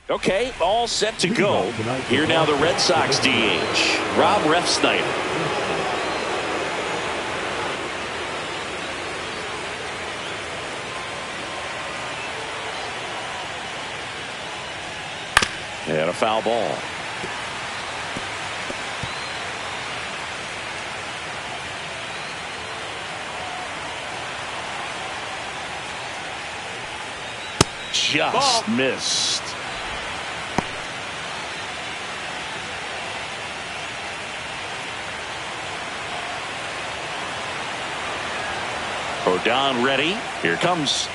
Okay, all set to go. Here now the Red Sox DH, Rob Refsnyder. And a foul ball. Just missed. Rodon ready. Here comes.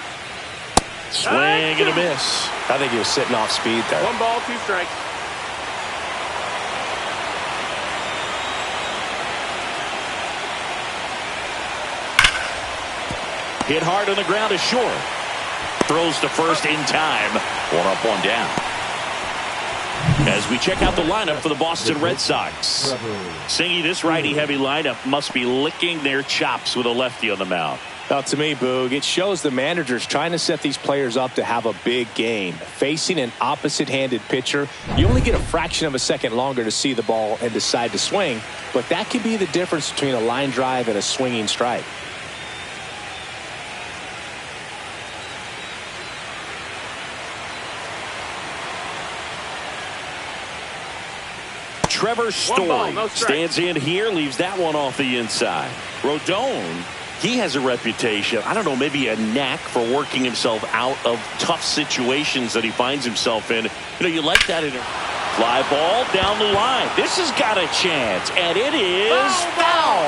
Swing and a miss. I think he was sitting off speed there. 1 ball, 2 strikes. Hit hard on the ground is short. Throws to first in time. 1 up, 1 down. As we check out the lineup for the Boston Red Sox. Singy, this righty-heavy lineup must be licking their chops with a lefty on the mound. Now, to me, Boog, it shows the manager's trying to set these players up to have a big game. Facing an opposite-handed pitcher, you only get a fraction of a second longer to see the ball and decide to swing, but that could be the difference between a line drive and a swinging strike. Trevor Story stands in here, leaves that one off the inside. Rodon, he has a reputation, I don't know, maybe a knack for working himself out of tough situations that he finds himself in. You know, you like that in a fly ball down the line. This has got a chance, and it is foul.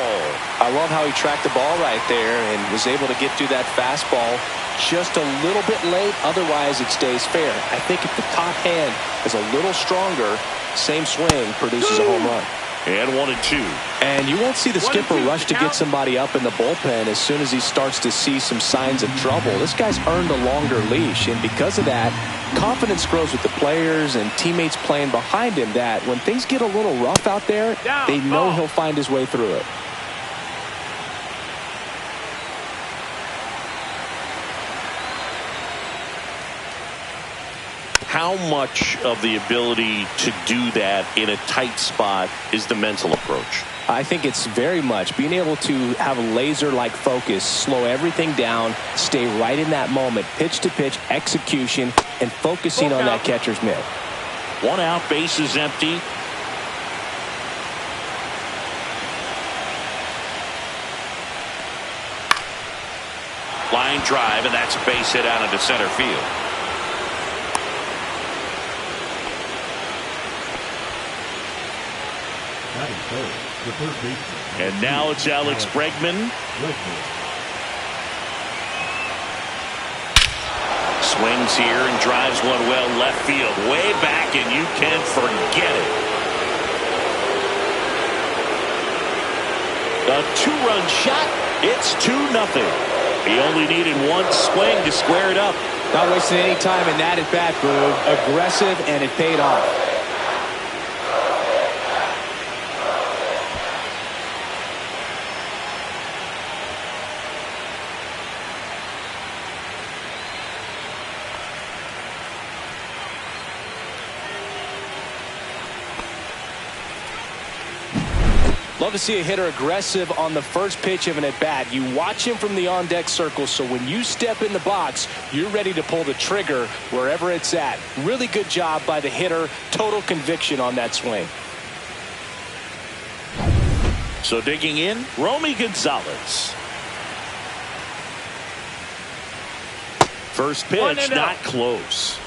I love how he tracked the ball right there and was able to get through that fastball just a little bit late. Otherwise, it stays fair. I think if the top hand is a little stronger, same swing produces a home run. And 1-2. And you won't see the skipper rush to get somebody up in the bullpen as soon as he starts to see some signs of trouble. This guy's earned a longer leash, and because of that, confidence grows with the players and teammates playing behind him that when things get a little rough out there, they know he'll find his way through it. How much of the ability to do that in a tight spot is the mental approach? I think it's very much being able to have a laser-like focus, slow everything down, stay right in that moment, pitch-to-pitch execution, and focusing on that catcher's mitt. 1 out, base is empty. Line drive, and that's a base hit out into center field. And now it's Alex Bregman. Swings here and drives one well left field, way back, and you can forget it. A 2-run shot. It's 2-0. He only needed 1 swing to square it up. Not wasting any time in that at bat, Boog. Aggressive, and it paid off. Love to see a hitter aggressive on the first pitch of an at-bat. You watch him from the on-deck circle, so when you step in the box, you're ready to pull the trigger wherever it's at. Really good job by the hitter. Total conviction on that swing. So digging in, Romy Gonzalez. First pitch, not close.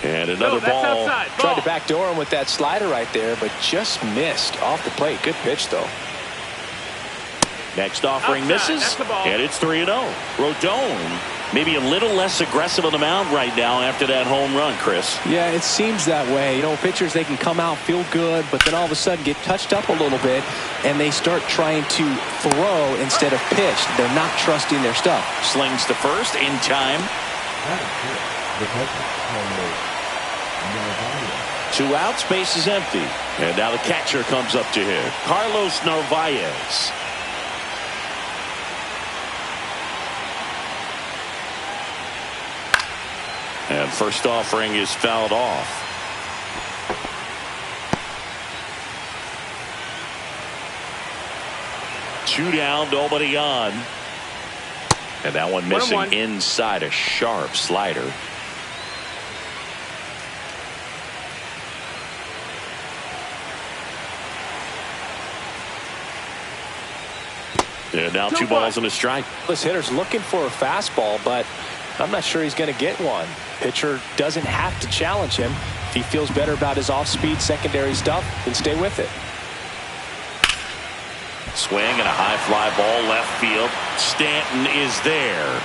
And another ball. Tried to backdoor him with that slider right there, but just missed off the plate. Good pitch, though. Next offering misses, and it's 3-0. Rodon maybe a little less aggressive on the mound right now after that home run, Chris. Yeah, it seems that way. You know, pitchers, they can come out, feel good, but then all of a sudden get touched up a little bit, and they start trying to throw instead of pitch. They're not trusting their stuff. Slings to first in time. 2 outs, base is empty. And now the catcher comes up to hit, Carlos Narvaez. And first offering is fouled off. Two down, nobody on. And that one missing inside, a sharp slider. And now 2 balls and a strike. This hitter's looking for a fastball, but I'm not sure he's going to get one. Pitcher doesn't have to challenge him. If he feels better about his off-speed secondary stuff, then stay with it. Swing and a high fly ball left field. Stanton is there.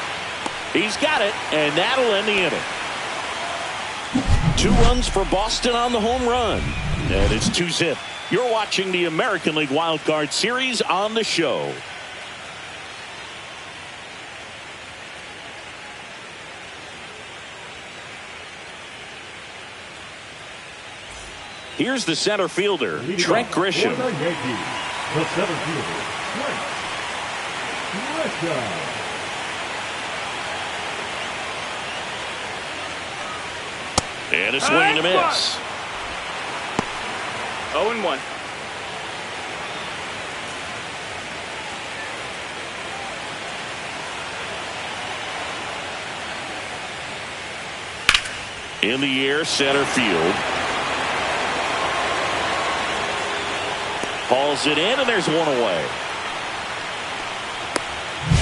He's got it, and that'll end the inning. 2 runs for Boston on the home run. And it's 2-zip. You're watching the American League Wild Card Series on the show. Here's the center fielder, Trent Grisham. The center fielder, Trent Grisham. And a swing and a miss. 0-1. In the air, center field. Hauls it in, and there's one away.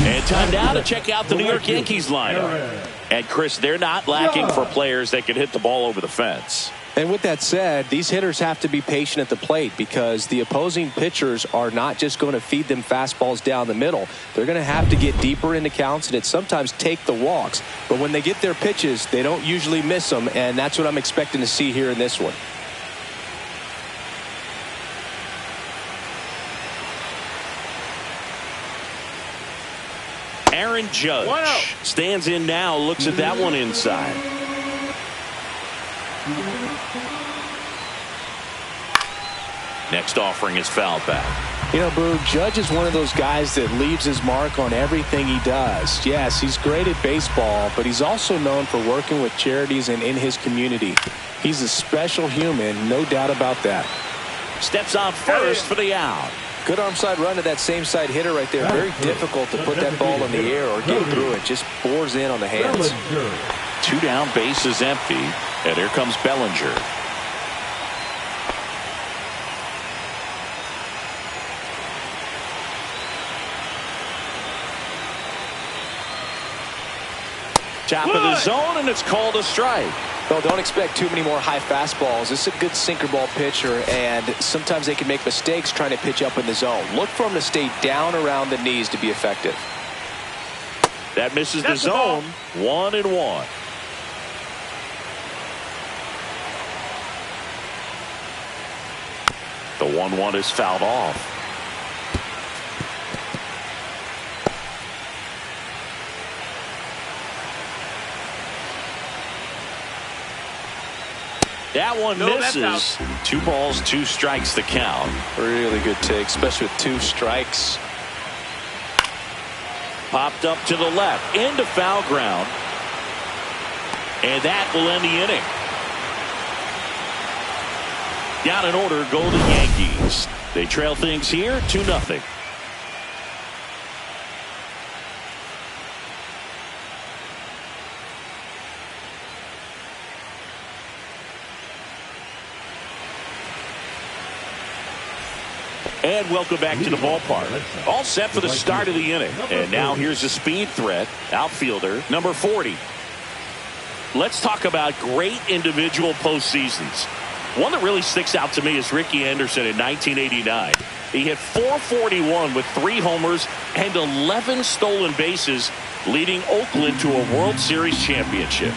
And time now to check out the New York Yankees lineup. And Chris, they're not lacking for players that can hit the ball over the fence. And with that said, these hitters have to be patient at the plate because the opposing pitchers are not just going to feed them fastballs down the middle. They're going to have to get deeper into counts and sometimes take the walks. But when they get their pitches, they don't usually miss them, and that's what I'm expecting to see here in this one. Aaron Judge stands in now, looks at that one inside. Next offering is fouled back. You know, Boo, Judge is one of those guys that leaves his mark on everything he does. Yes, he's great at baseball, but he's also known for working with charities and in his community. He's a special human, no doubt about that. Steps on first for the out. Good arm side run to that same side hitter right there. Very difficult to put that ball in the air or get through it. Just bores in on the hands. 2 down, base is empty. And here comes Bellinger. Top of the zone, and it's called a strike. Well, don't expect too many more high fastballs. This is a good sinker ball pitcher, and sometimes they can make mistakes trying to pitch up in the zone. Look for him to stay down around the knees to be effective. That misses the zone. 1-1. The 1-1 is fouled off. That one misses. 2 balls, 2 strikes the count. Really good take, especially with 2 strikes. Popped up to the left, into foul ground. And that will end the inning. Down in order go the Yankees. They trail things here 2-0. And welcome back to the ballpark. All set for the start of the inning. And now here's a speed threat, outfielder, number 40. Let's talk about great individual postseasons. One that really sticks out to me is Ricky Anderson in 1989. He hit .441 with 3 homers and 11 stolen bases, leading Oakland to a World Series championship.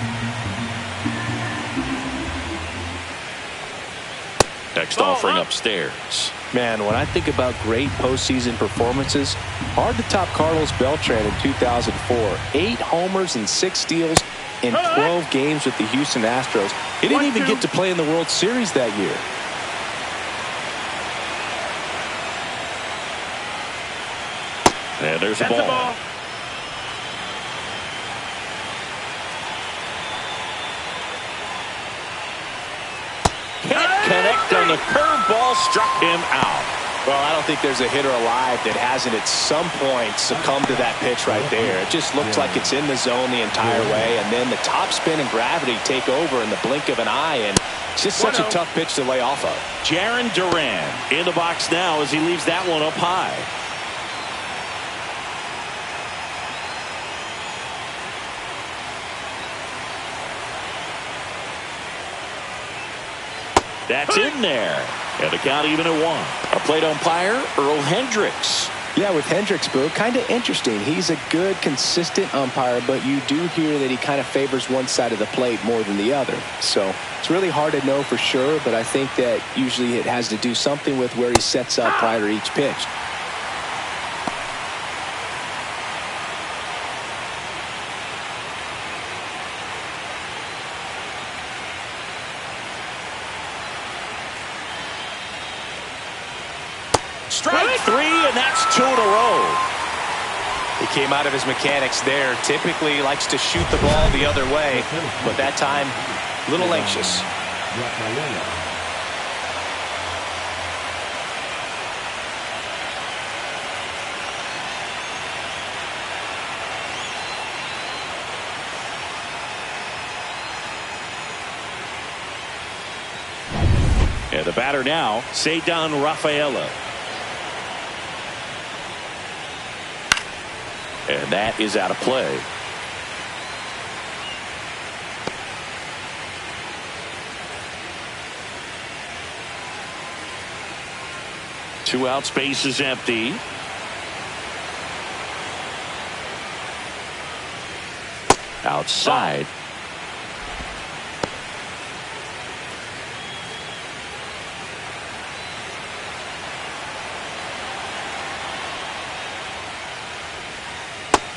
Next offering upstairs. Man, when I think about great postseason performances, hard to top Carlos Beltran in 2004. 8 homers and 6 steals, in 12 games with the Houston Astros. He didn't even get to play in the World Series that year. And there's a ball. Can't connect on the curveball, struck him out. Well, I don't think there's a hitter alive that hasn't at some point succumbed to that pitch right there. It just looks like it's in the zone the entire way, and then the top spin and gravity take over in the blink of an eye, and it's just such a tough pitch to lay off of. Jarren Duran in the box now as he leaves that one up high. That's in there. And the count even at 1. Our plate umpire, Earl Hendricks. Yeah, with Hendricks, Boo, kind of interesting. He's a good, consistent umpire, but you do hear that he kind of favors one side of the plate more than the other. So it's really hard to know for sure, but I think that usually it has to do something with where he sets up prior to each pitch. Strike 3, and that's 2 in a row. He came out of his mechanics there. Typically likes to shoot the ball the other way, but that time, a little anxious. And the batter now, Ceddanne Rafaela. And that is out of play. Two out, space is empty. Outside.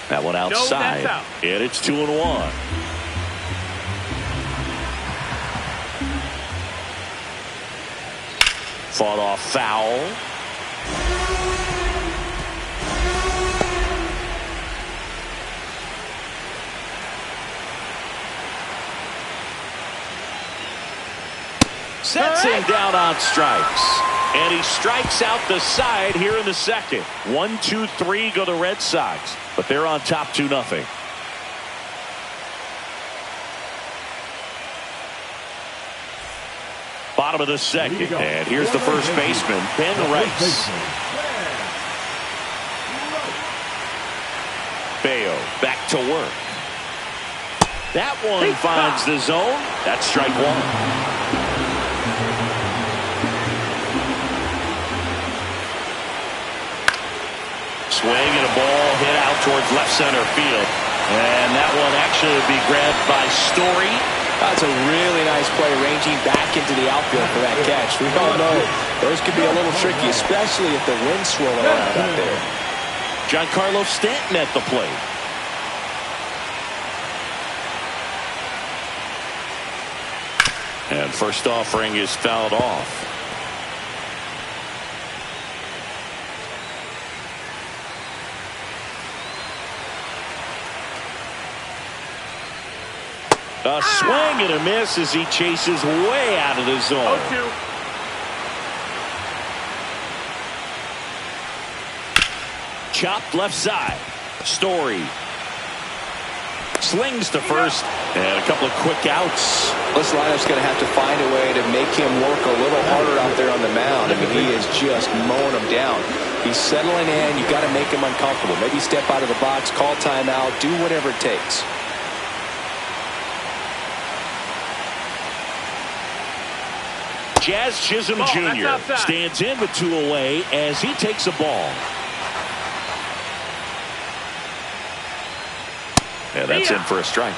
That one outside. No, and it's 2-1. Fought off foul. Sets him down on strikes. And he strikes out the side here in the second. 1, 2, 3 go the Red Sox. But they're on top 2-0. Bottom of the second. And here's the first baseman, Ben Rice. Bayo back to work. That one finds the zone. That's strike 1. Swing and a ball hit out towards left center field. And that one actually would be grabbed by Story. That's a really nice play, ranging back into the outfield for that catch. We all know those could be a little tricky, especially if the wind's swirling around out there. Giancarlo Stanton at the plate. And first offering is fouled off. A swing and a miss as he chases way out of the zone. 0-2. Chopped left side. Story slings to first, and a couple of quick outs. This lineup's going to have to find a way to make him work a little harder out there on the mound. I mean, he is just mowing him down. He's settling in. You've got to make him uncomfortable. Maybe step out of the box, call timeout, do whatever it takes. Jazz Chisholm Jr. stands in with 2 away as he takes a ball. Yeah, that's in for a strike.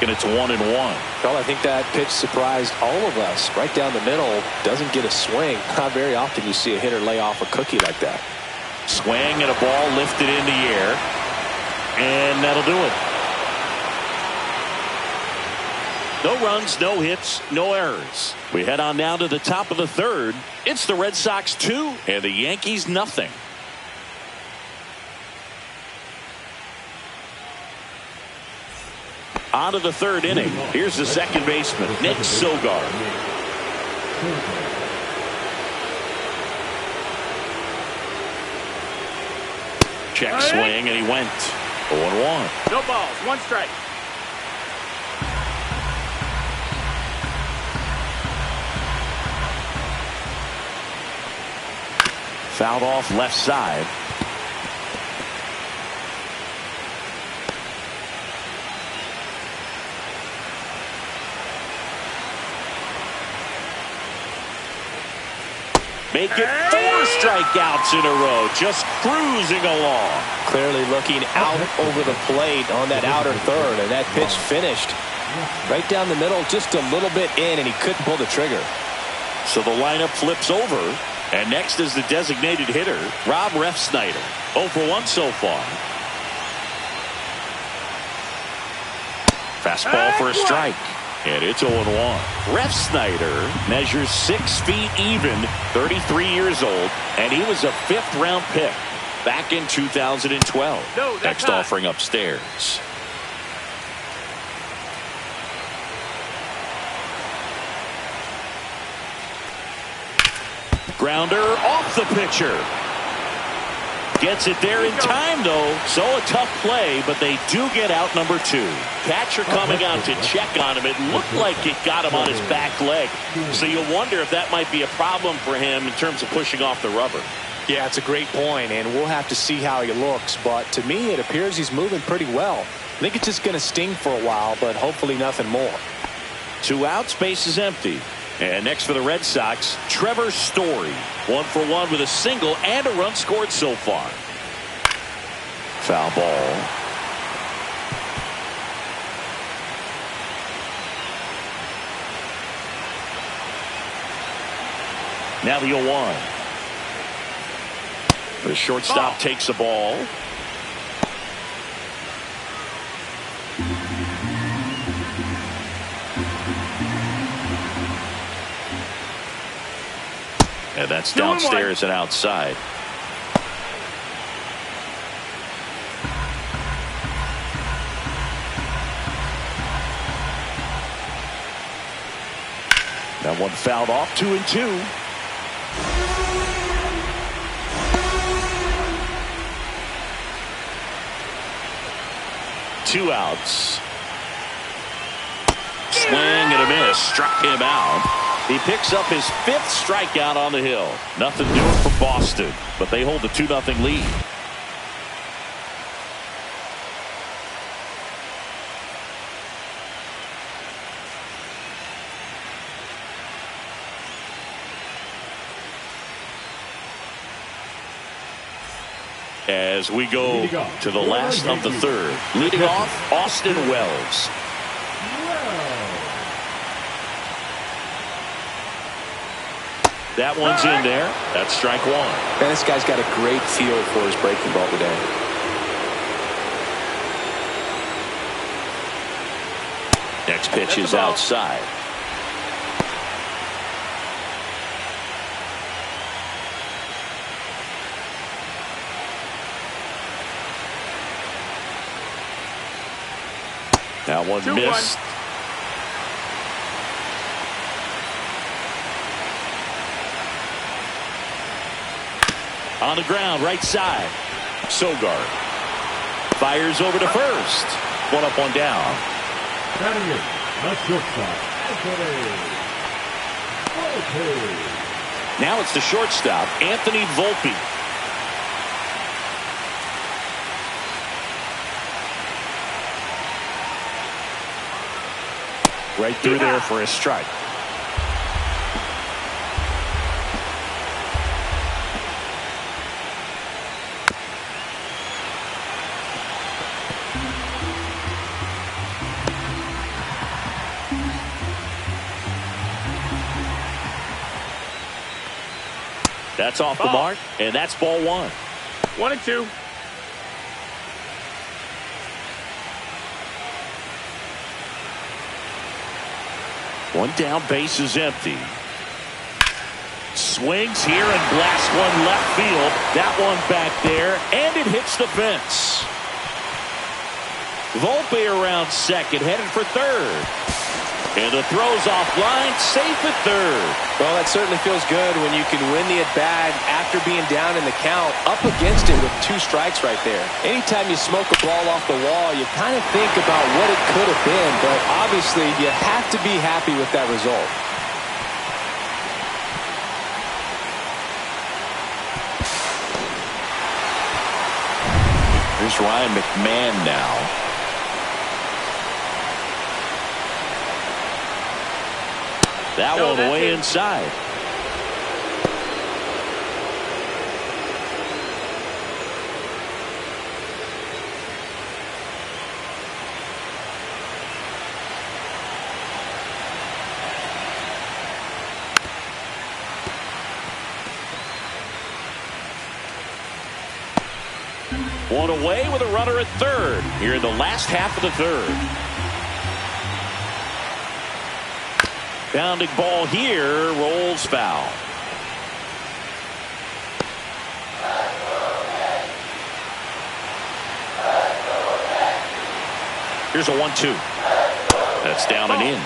And it's 1-1. Well, I think that pitch surprised all of us. Right down the middle, doesn't get a swing. Not very often you see a hitter lay off a cookie like that. Swing and a ball lifted in the air. And that'll do it. No runs, no hits, no errors. We head on now to the top of the third. It's the Red Sox 2 and the Yankees nothing. On to the third inning. Here's the second baseman, Nick Sogard. Check swing, and he went 0-1. No balls, one strike. Fouled off left side. Make it 4 strikeouts in a row, just cruising along. Clearly looking out over the plate on that outer third, and that pitch finished right down the middle, just a little bit in, and he couldn't pull the trigger. So the lineup flips over, and next is the designated hitter, Rob Refsnyder. 0 for 1 so far. Fastball for a strike. And it's 0-1. Refsnyder measures 6 feet even, 33 years old, and he was a 5th-round pick back in 2012. Next offering upstairs. Grounder off the pitcher. Gets it there in time, though. So a tough play, but they do get out number 2. Catcher coming out to check on him. It looked like it got him on his back leg. So you wonder if that might be a problem for him in terms of pushing off the rubber. Yeah, it's a great point, and we'll have to see how he looks. But to me, it appears he's moving pretty well. I think it's just going to sting for a while, but hopefully nothing more. 2 outs, base is empty. And next for the Red Sox, Trevor Story. 1 for 1 with a single and a run scored so far. Foul ball. Now the 0-1. The shortstop takes the ball. And that's downstairs and outside. That one fouled off. 2-2. Two outs. Swing and a miss. Struck him out. He picks up his 5th strikeout on the hill. Nothing doing for Boston, but they hold a 2-0 lead. As we go to the last of the third. Leading off, Austin Wells. That one's in there. That's strike 1. Man, this guy's got a great feel for his breaking ball today. Next pitch is outside. That one missed. On the ground, right side. Sogard fires over to first. 1 up, 1 down. Batting in, the shortstop, Now it's the shortstop, Anthony Volpe. Right through there for a strike. That's off the mark, and that's ball 1. 1-2. One down, base is empty. Swings here and blasts one left field. That one back there, and it hits the fence. Volpe around second, headed for third. And the throw's offline, safe at third. Well, that certainly feels good when you can win the at-bat after being down in the count, up against it with 2 strikes right there. Anytime you smoke a ball off the wall, you kind of think about what it could have been, but obviously you have to be happy with that result. Here's Ryan McMahon now. That one way inside. One away with a runner at third here in the last half of the third. Bounding ball here, rolls foul. Here's a 1-2. That's down and in.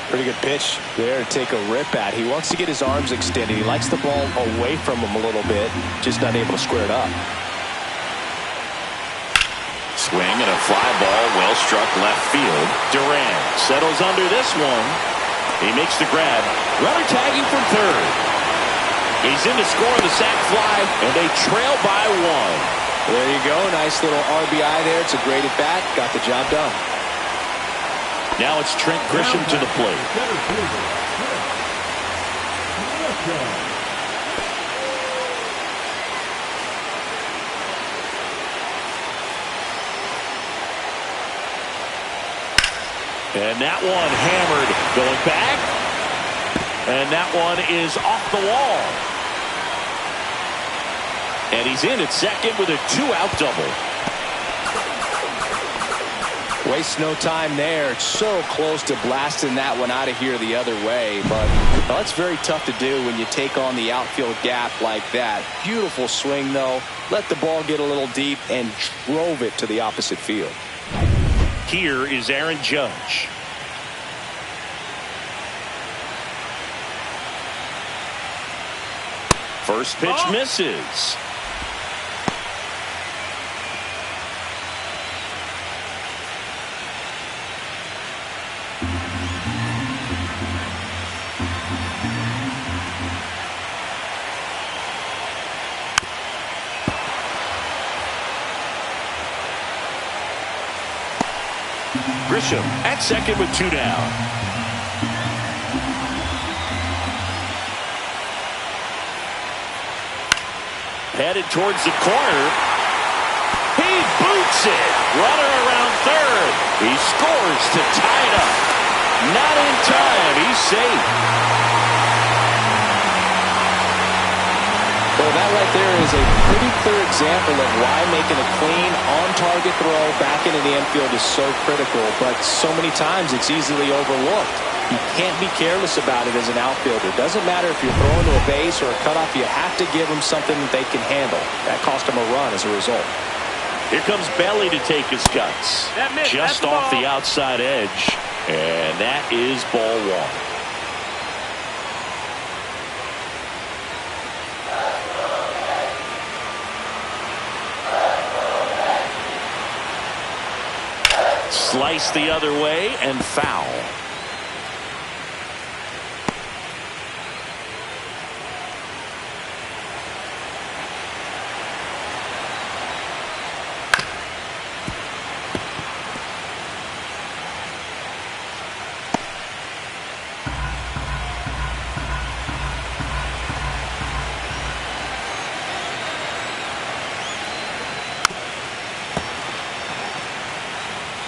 Pretty good pitch there to take a rip at. He wants to get his arms extended. He likes the ball away from him a little bit, just not able to square it up. Swing and a fly ball, well struck left field. Duran settles under this one. He makes the grab. Runner tagging from third. He's in to score the sac fly, and they trail by 1. There you go. Nice little RBI there. It's a great at bat. Got the job done. Now it's Trent Grisham to the plate. And that one hammered, going back. And that one is off the wall. And he's in at second with a 2-out double. Waste no time there. It's so close to blasting that one out of here the other way, but that's very tough to do when you take on the outfield gap like that. Beautiful swing, though. Let the ball get a little deep and drove it to the opposite field. Here is Aaron Judge. First pitch misses. Grisham at second with 2 down. Headed towards the corner. He boots it. Runner around third. He scores to tie it up. Not in time. He's safe. Well, that right there is a pretty clear example of why making a clean, on-target throw back into the infield is so critical, but so many times it's easily overlooked. You can't be careless about it as an outfielder. Doesn't matter if you're throwing to a base or a cutoff, you have to give them something that they can handle. That cost them a run as a result. Here comes Belly to take his cuts. Just off the outside edge, and that is ball 1. Slice the other way and foul.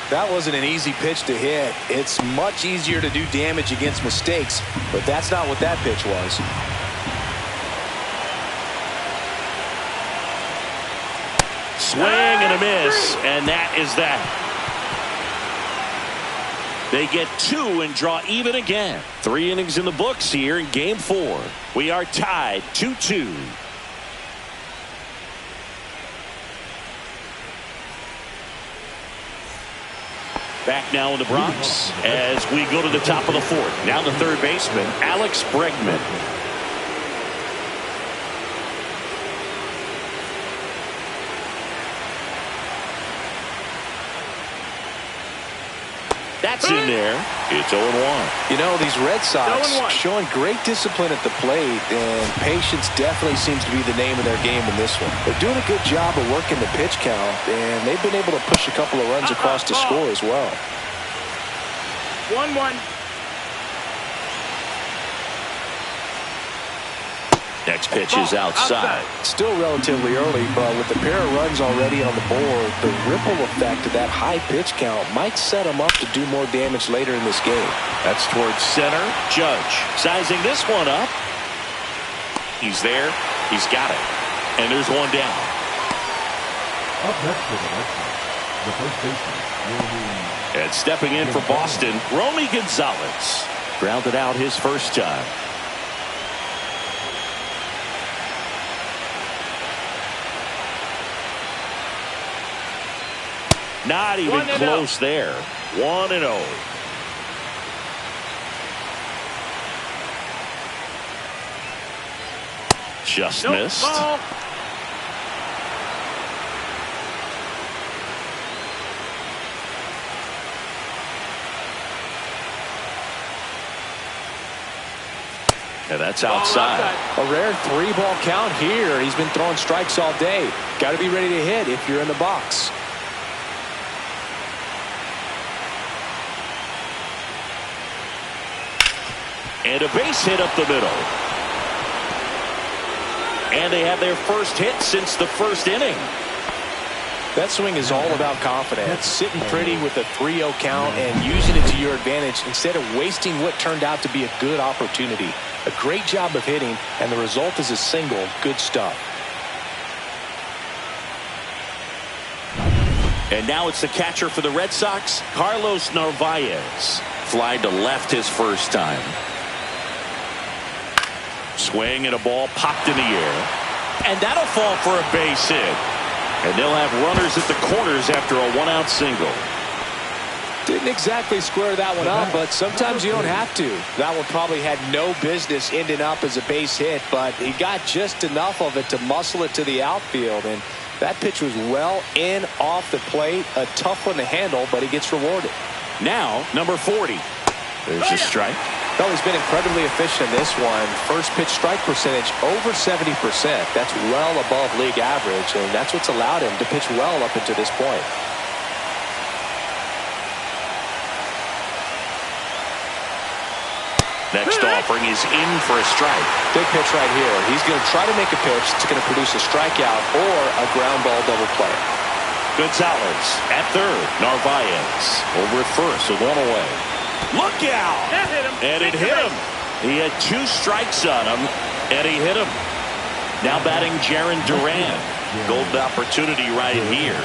That wasn't an easy pitch to hit. It's much easier to do damage against mistakes, but that's not what that pitch was. Swing and a miss, and that is that. They get 2 and draw even again. 3 innings in the books here in Game 4. We are tied 2-2. Back now in the Bronx as we go to the top of the 4th. Now the third baseman, Alex Bregman. That's in there. It's 0-1. You know, these Red Sox showing great discipline at the plate, and patience definitely seems to be the name of their game in this one. They're doing a good job of working the pitch count, and they've been able to push a couple of runs across to score as well. 1-1. Next pitch is outside. Still relatively early, but with the pair of runs already on the board, the ripple effect of that high pitch count might set them up to do more damage later in this game. That's towards center. Judge sizing this one up. He's there. He's got it. And there's one down. Up next for the Red Sox, the first baseman, And stepping in for Boston, Romy Gonzalez. Grounded out his first time. Not even close there. 1-0. Just missed. Ball. And that's outside. A rare 3-ball count here. He's been throwing strikes all day. Got to be ready to hit if you're in the box. And a base hit up the middle. And they have their first hit since the first inning. That swing is all about confidence. Sitting pretty with a 3-0 count and using it to your advantage instead of wasting what turned out to be a good opportunity. A great job of hitting, and the result is a single. Good stuff. And now it's the catcher for the Red Sox, Carlos Narvaez. Fly to left his first time. Swing and a ball popped in the air. And that'll fall for a base hit. And they'll have runners at the corners after a 1-out single. Didn't exactly square that one up, but sometimes you don't have to. That one probably had no business ending up as a base hit, but he got just enough of it to muscle it to the outfield. And that pitch was well in off the plate. A tough one to handle, but he gets rewarded. Now, number 40. There's a strike. Well, he's been incredibly efficient in this one. First pitch strike percentage over 70%. That's well above league average, and that's what's allowed him to pitch well up until this point. Next offering is in for a strike. Big pitch right here. He's going to try to make a pitch that's going to produce a strikeout or a ground ball double play. Gonzalez at third. Narvaez over at first with one away. Look out! That hit him. And it hit him. He had 2 strikes on him, and he hit him. Now batting Jarren Duran. Golden opportunity right here.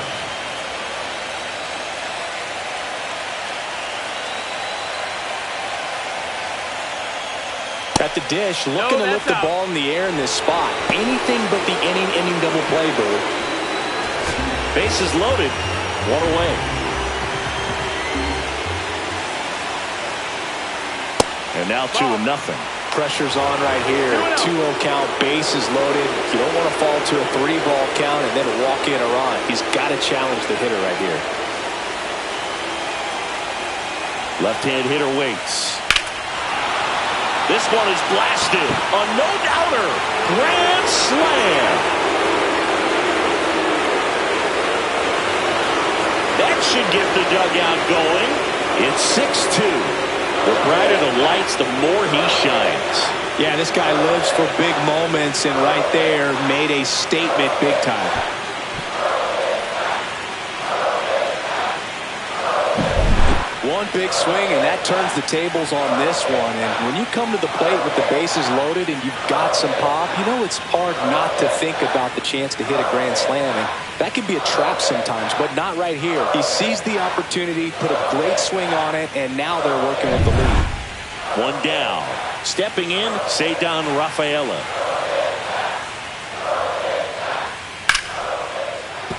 At the dish, looking to lift the ball in the air in this spot. Anything but the inning double play, Boo. Bases loaded. One away. And now 2-0. Pressure's on right here. 2-0 count, bases loaded. You don't want to fall to a 3-ball count and then walk in a run. He's got to challenge the hitter right here. Left-hand hitter waits. This one is blasted. A no-doubter. Grand slam. That should get the dugout going. It's 6-2. The brighter the lights, the more he shines. Yeah, this guy lives for big moments, and right there made a statement big time. One big swing, and that turns the tables on this one. And when you come to the plate with the bases loaded and you've got some pop, you know it's hard not to think about the chance to hit a grand slam. And that can be a trap sometimes, but not right here. He sees the opportunity, put a great swing on it, and now they're working with the lead. One down. Stepping in, Cedar Rafaela.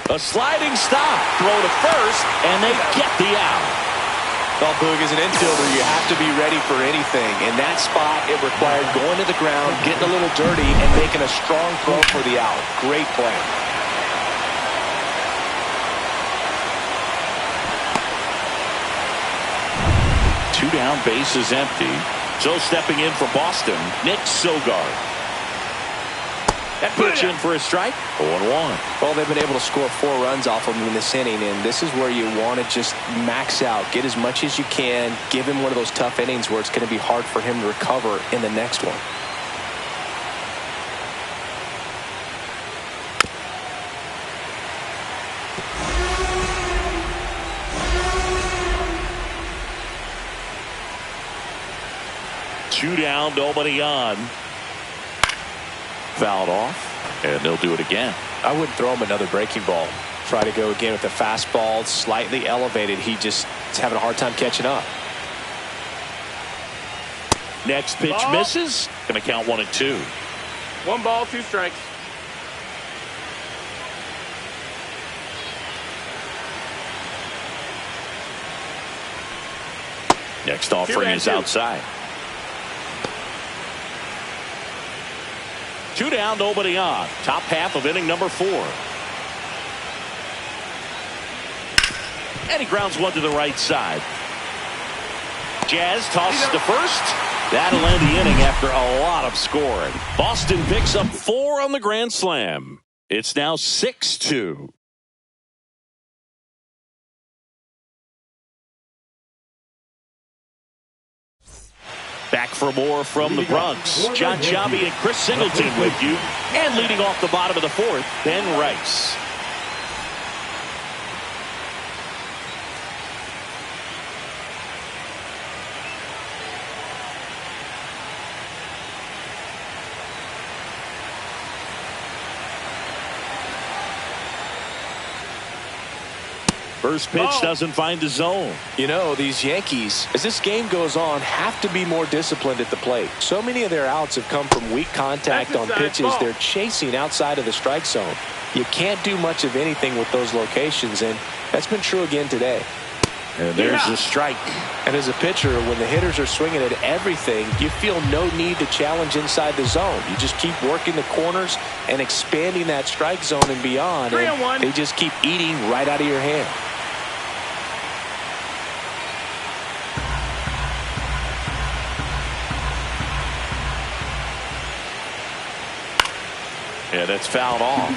A sliding stop. Throw to first, and they get the out. Well, Boog, as an infielder, you have to be ready for anything. In that spot, it required going to the ground, getting a little dirty, and making a strong throw for the out. Great play. Two down, bases empty. So stepping in for Boston, Nick Sogard. That pitch in for a strike. 0-1. Well, they've been able to score 4 runs off of him in this inning, and this is where you want to just max out, get as much as you can, give him one of those tough innings where it's going to be hard for him to recover in the next one. Two down, nobody on. Fouled off, and they'll do it again. I wouldn't throw him another breaking ball. Try to go again with the fastball, slightly elevated. He just is having a hard time catching up. Next pitch misses. Going to count 1-2. 1 ball, 2 strikes. Next offering is outside. 2 down, nobody on. Top half of inning number 4. And he grounds one to the right side. Jazz tosses to first. That'll end the inning after a lot of scoring. Boston picks up 4 on the grand slam. It's now 6-2. Back for more from the Bronx. John Chabi and Chris Singleton with you. And leading off the bottom of the 4th, Ben Rice. First pitch doesn't find the zone. You know, these Yankees, as this game goes on, have to be more disciplined at the plate. So many of their outs have come from weak contact on pitches they're chasing outside of the strike zone. You can't do much of anything with those locations, and that's been true again today. And there's the strike. And as a pitcher, when the hitters are swinging at everything, you feel no need to challenge inside the zone. You just keep working the corners and expanding that strike zone and beyond, and they just keep eating right out of your hand. Yeah, that's fouled off.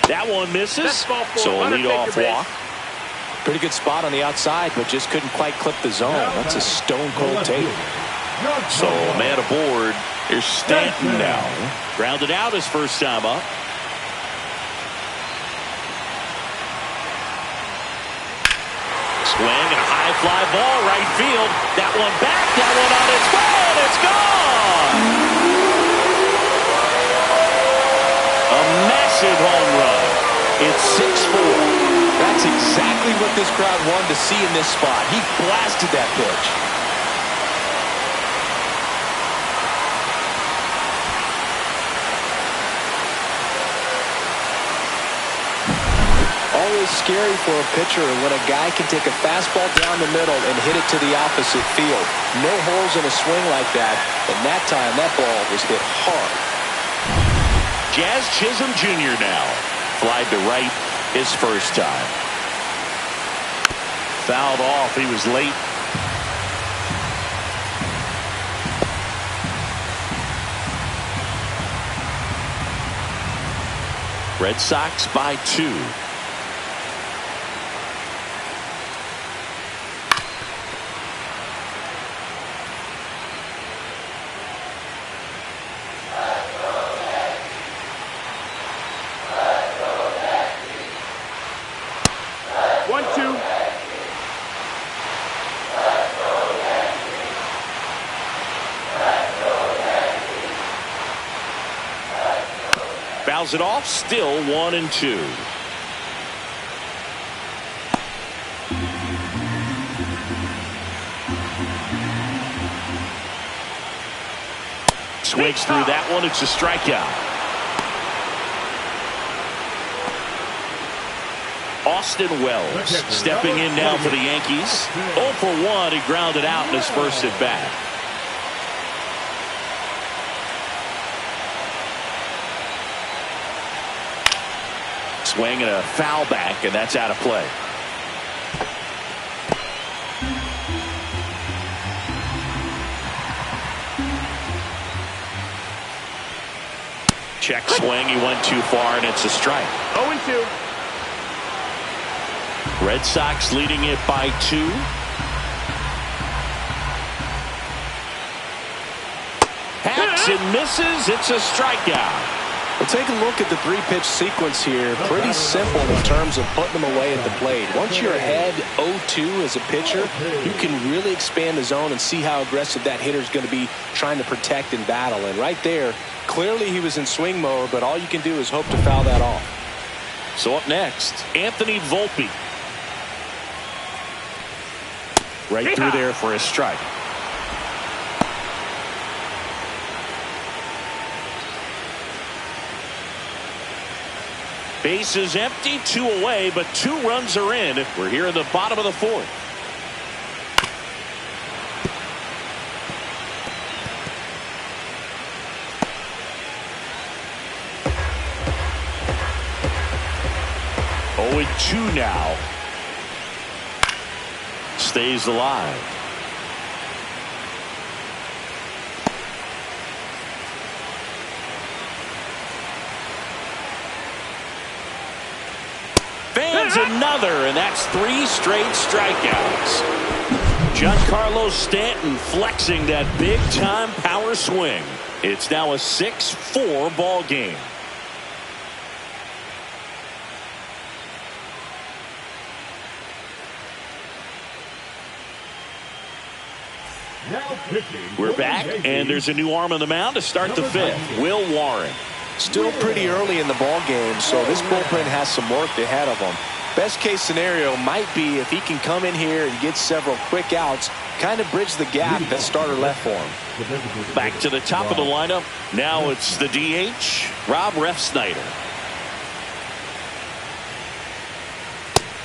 That one misses. So a leadoff walk. Pretty good spot on the outside, but just couldn't quite clip the zone. That's a stone cold take. So a man aboard. Here's Stanton now. Grounded out his first time up. Swing and a high fly ball right field. That one back, that one on its way, and it's gone. A massive home run. It's 6-4. That's exactly what this crowd wanted to see in this spot. He blasted that pitch. Always scary for a pitcher when a guy can take a fastball down the middle and hit it to the opposite field. No holes in a swing like that, and that time that ball was hit hard. Jazz Chisholm Jr. now. Flied to right his first time. Fouled off. He was late. Red Sox by 2. fouls it off. Still 1-2. Swings through that one. It's a strikeout. Austin Wells stepping in now for the Yankees. 0 for 1. He grounded out in his first at bat. Swing and a foul back, and that's out of play. Check swing. He went too far, and it's a strike. 0-2. Red Sox leading it by 2. Hacks and misses. It's a strikeout. Well, take a look at the 3-pitch sequence here. Pretty simple in terms of putting them away at the plate. Once you're ahead 0-2 as a pitcher, you can really expand the zone and see how aggressive that hitter is going to be trying to protect and battle. And right there, clearly he was in swing mode, but all you can do is hope to foul that off. So up next, Anthony Volpe. Right through there for a strike. Base is empty, 2 away, but 2 runs are in. We're here in the bottom of the 4th. Oh, and 2 now. Stays alive. Fans another, and that's 3 straight strikeouts. Giancarlo Stanton flexing that big-time power swing. It's now a 6-4 ball game. We're back, and there's a new arm on the mound to start the 5th. Will Warren. Still pretty early in the ball game, so this bullpen has some work ahead of them. Best case scenario might be if he can come in here and get several quick outs, kind of bridge the gap that starter left for him. Back to the top of the lineup. Now it's the DH, Rob Refsnyder.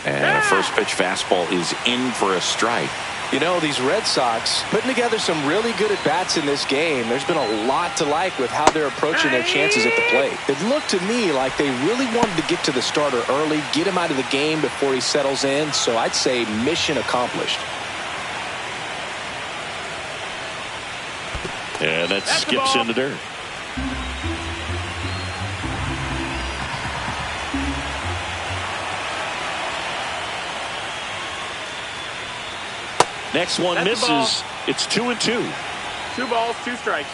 And a first pitch fastball is in for a strike. You know, these Red Sox putting together some really good at-bats in this game. There's been a lot to like with how they're approaching their chances at the plate. It looked to me like they really wanted to get to the starter early, get him out of the game before he settles in. So I'd say mission accomplished. And that skips in the dirt. Next one misses. It's 2-2. 2 balls, 2 strikes.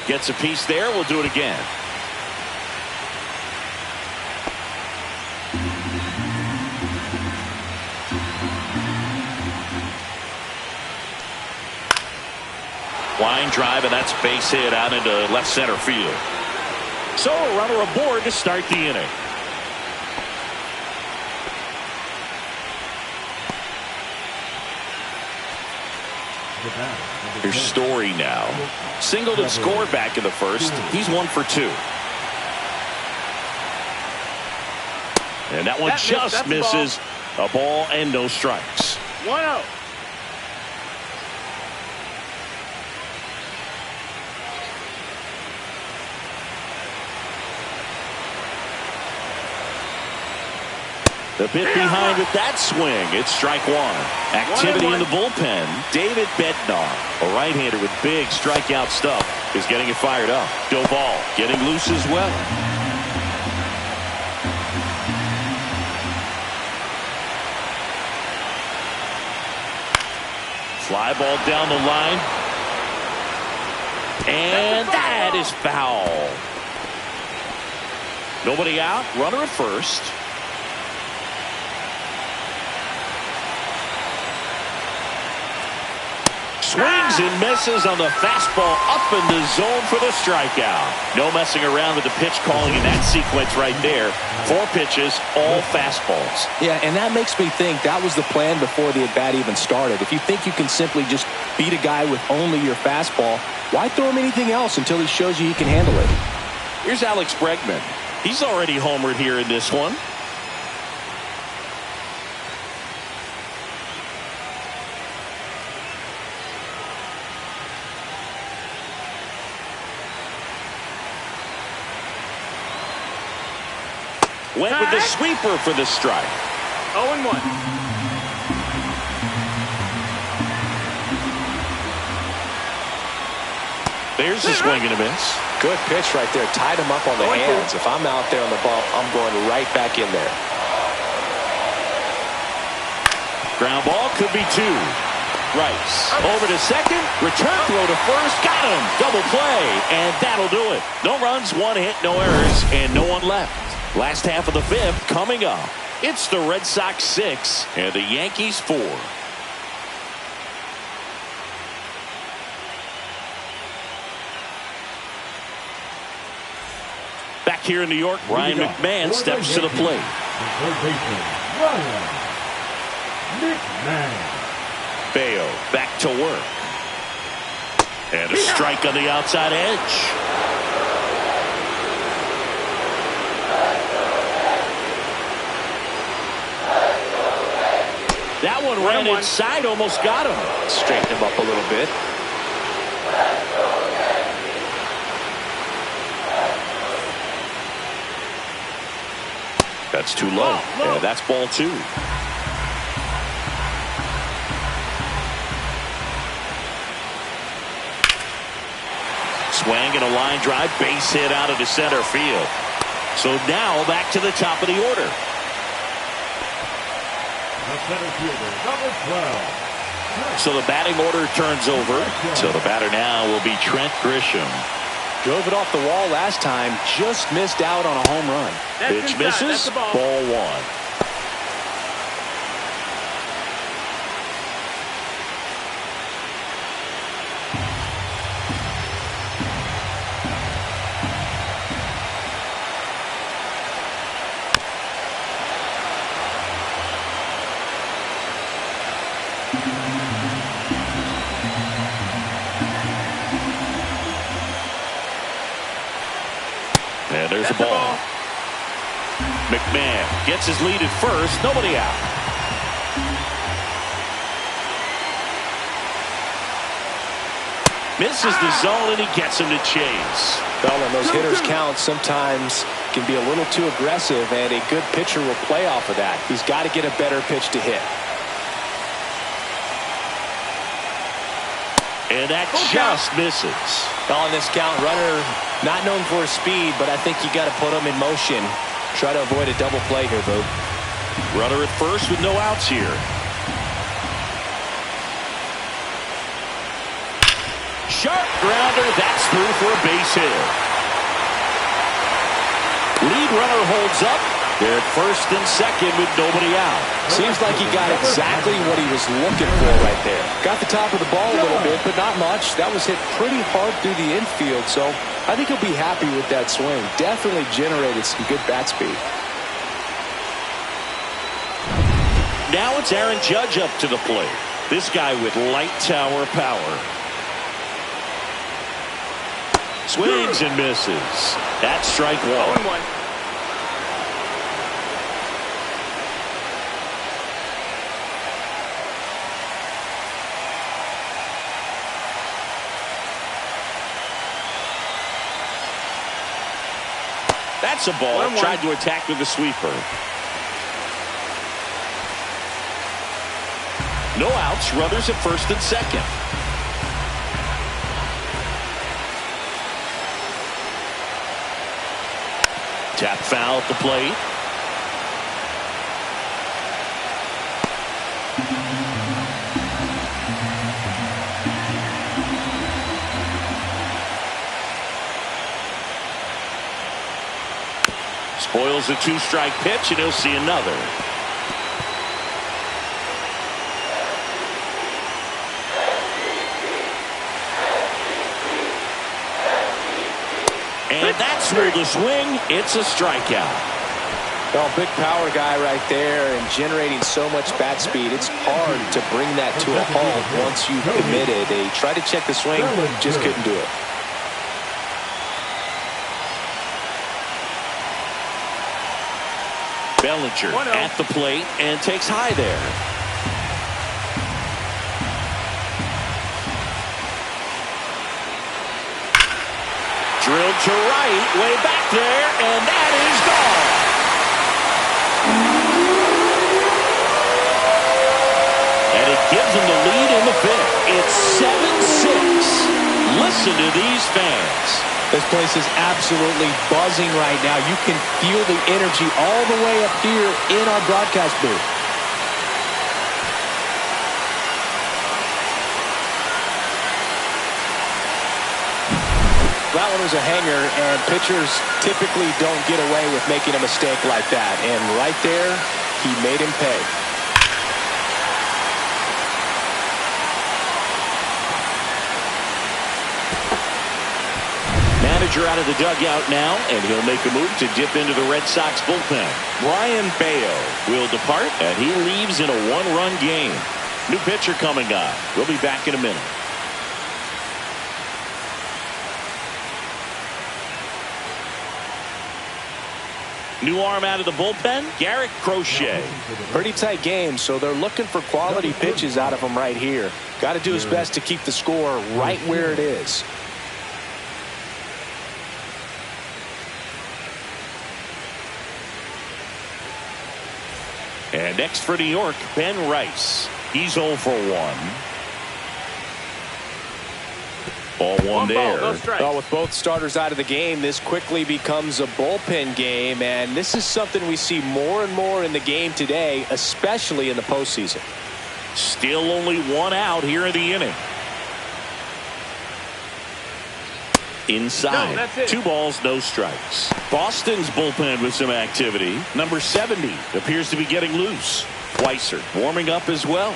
Gets a piece there. We'll do it again. Line drive, and that's base hit out into left center field. So a runner aboard to start the inning. Here's Story now. Singled and scored back in the first. He's 1 for 2. And that one just misses. A ball and no strikes. 1-0. The bit behind with that swing. It's strike 1. Activity in the bullpen. David Bednar, a right-hander with big strikeout stuff, is getting it fired up. Doval getting loose as well. Fly ball down the line. And that is foul. Nobody out. Runner at first. Swings and misses on the fastball up in the zone for the strikeout. No messing around with the pitch calling in that sequence right there. 4 pitches, all fastballs. Yeah, and that makes me think that was the plan before the at-bat even started. If you think you can simply just beat a guy with only your fastball, why throw him anything else until he shows you he can handle it? Here's Alex Bregman. He's already homered here in this one. Went with the sweeper for the strike. 0-1. There's the swing and a miss. Good pitch right there. Tied him up on the hands. If I'm out there on the bump, I'm going right back in there. Ground ball could be 2. Rice over to second. Return throw to first. Got him. Double play. And that'll do it. No runs, 1 hit, no errors, and no one left. Last half of the 5th coming up. It's the Red Sox 6 and the Yankees 4. Back here in New York, Ryan McMahon steps to the plate. Bayo back to work. And a strike on the outside edge. That one ran inside, almost got him. Straighten him up a little bit. That's too low. Yeah, that's ball 2. Swing and a line drive, base hit out of the center field. So now back to the top of the order. The center fielder, number 12. So the batting order turns over. So the batter now will be Trent Grisham. Drove it off the wall last time. Just missed out on a home run. Pitch misses. Ball 1. And there's a ball. McMahon gets his lead at first. Nobody out. Misses the zone, and he gets him to chase. Well, when those hitters count, sometimes can be a little too aggressive, and a good pitcher will play off of that. He's got to get a better pitch to hit. And that just misses. On this count, runner not known for his speed, but I think you got to put him in motion. Try to avoid a double play here, Boog. Runner at first with no outs here. Sharp grounder. That's through for a base hit. Lead runner holds up. They're at first and second with nobody out. Seems like he got exactly what he was looking for right there. Got the top of the ball a little bit, but not much. That was hit pretty hard through the infield, so I think he'll be happy with that swing. Definitely generated some good bat speed. Now it's Aaron Judge up to the plate. This guy with light tower power. Swings and misses. That's strike 1. 0-1. That's a ball. 1-1. Tried to attack with a sweeper. No outs. Runners at first and second. Tap foul at the plate. Spoils a 2-strike pitch, and he'll see another. And that's where the swing. It's a strikeout. Well, big power guy right there and generating so much bat speed. It's hard to bring that to a halt once you've committed. They tried to check the swing, just couldn't do it. Bellinger at the plate and takes high there. Drilled to right, way back there, and that is gone. And it gives them the lead in the fifth. It's 7-6. Listen to these fans. This place is absolutely buzzing right now. You can feel the energy all the way up here in our broadcast booth. That one was a hanger, and pitchers typically don't get away with making a mistake like that. And right there, he made him pay. Manager out of the dugout now, and he'll make a move to dip into the Red Sox bullpen. Brian Bayo will depart, and he leaves in a one-run game. New pitcher coming up. We'll be back in a minute. New arm out of the bullpen, Garrett Crochet. Pretty tight game, so they're looking for quality pitches out of him right here. Got to do his best to keep the score right where it is. And next for New York, Ben Rice. He's 0 for 1. Ball one there. Well, with both starters out of the game, this quickly becomes a bullpen game, and this is something we see more and more in the game today, especially in the postseason. Still only one out here in the inning. Inside. No, 2 balls, no strikes. Boston's bullpen with some activity. Number 70 appears to be getting loose. Weiser warming up as well.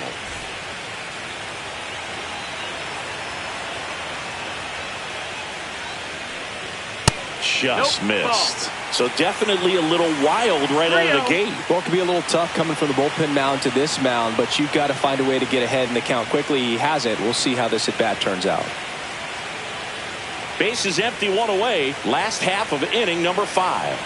Just missed. So definitely a little wild right out of the gate. Well, it could be a little tough coming from the bullpen mound to this mound, but you've got to find a way to get ahead in the count quickly. He hasn't. We'll see how this at bat turns out. Base is empty, 1 away. Last half of inning number 5.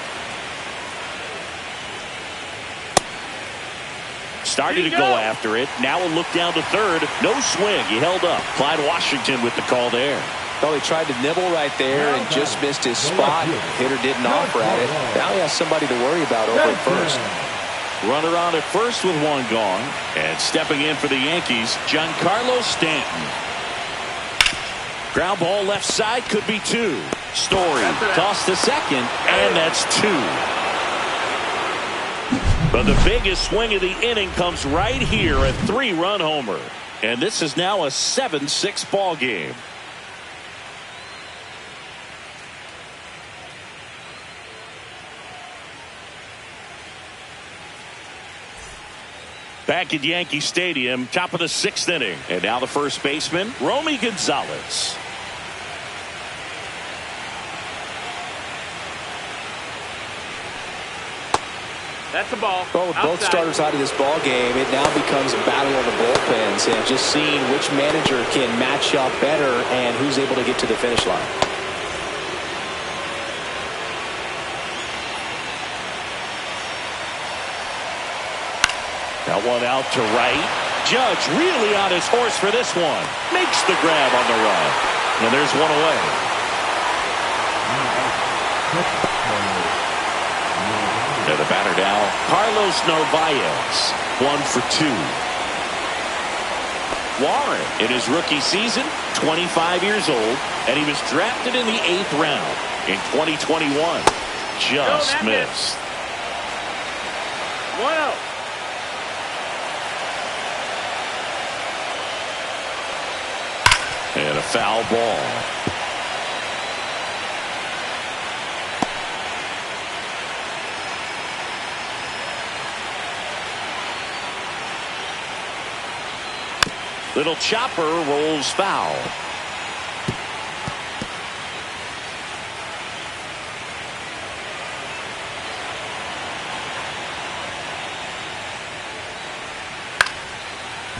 Started to go after it. Now a look down to third. No swing. He held up. Clyde Washington with the call there. Well, he tried to nibble right there and just missed his spot. Hitter didn't offer at it. Now he has somebody to worry about over at first. Runner on at first with 1 gone. And stepping in for the Yankees, Giancarlo Stanton. Ground ball left side, could be 2. Story tossed to second, and that's 2. But the biggest swing of the inning comes right here, a 3-run homer. And this is now a 7-6 ball game. Back at Yankee Stadium, top of the 6th inning. And now the first baseman, Romy Gonzalez. That's a ball. Well, with both starters out of this ball game, it now becomes a battle of the bullpens and just seeing which manager can match up better and who's able to get to the finish line. That one out to right. Judge really on his horse for this one. Makes the grab on the run. And there's 1 away. And the batter now, Carlos Narvaez. 1 for 2. Warren, in his rookie season, 25 years old, and he was drafted in the 8th round in 2021. Just missed. 1-0. And a foul ball. Little chopper rolls foul.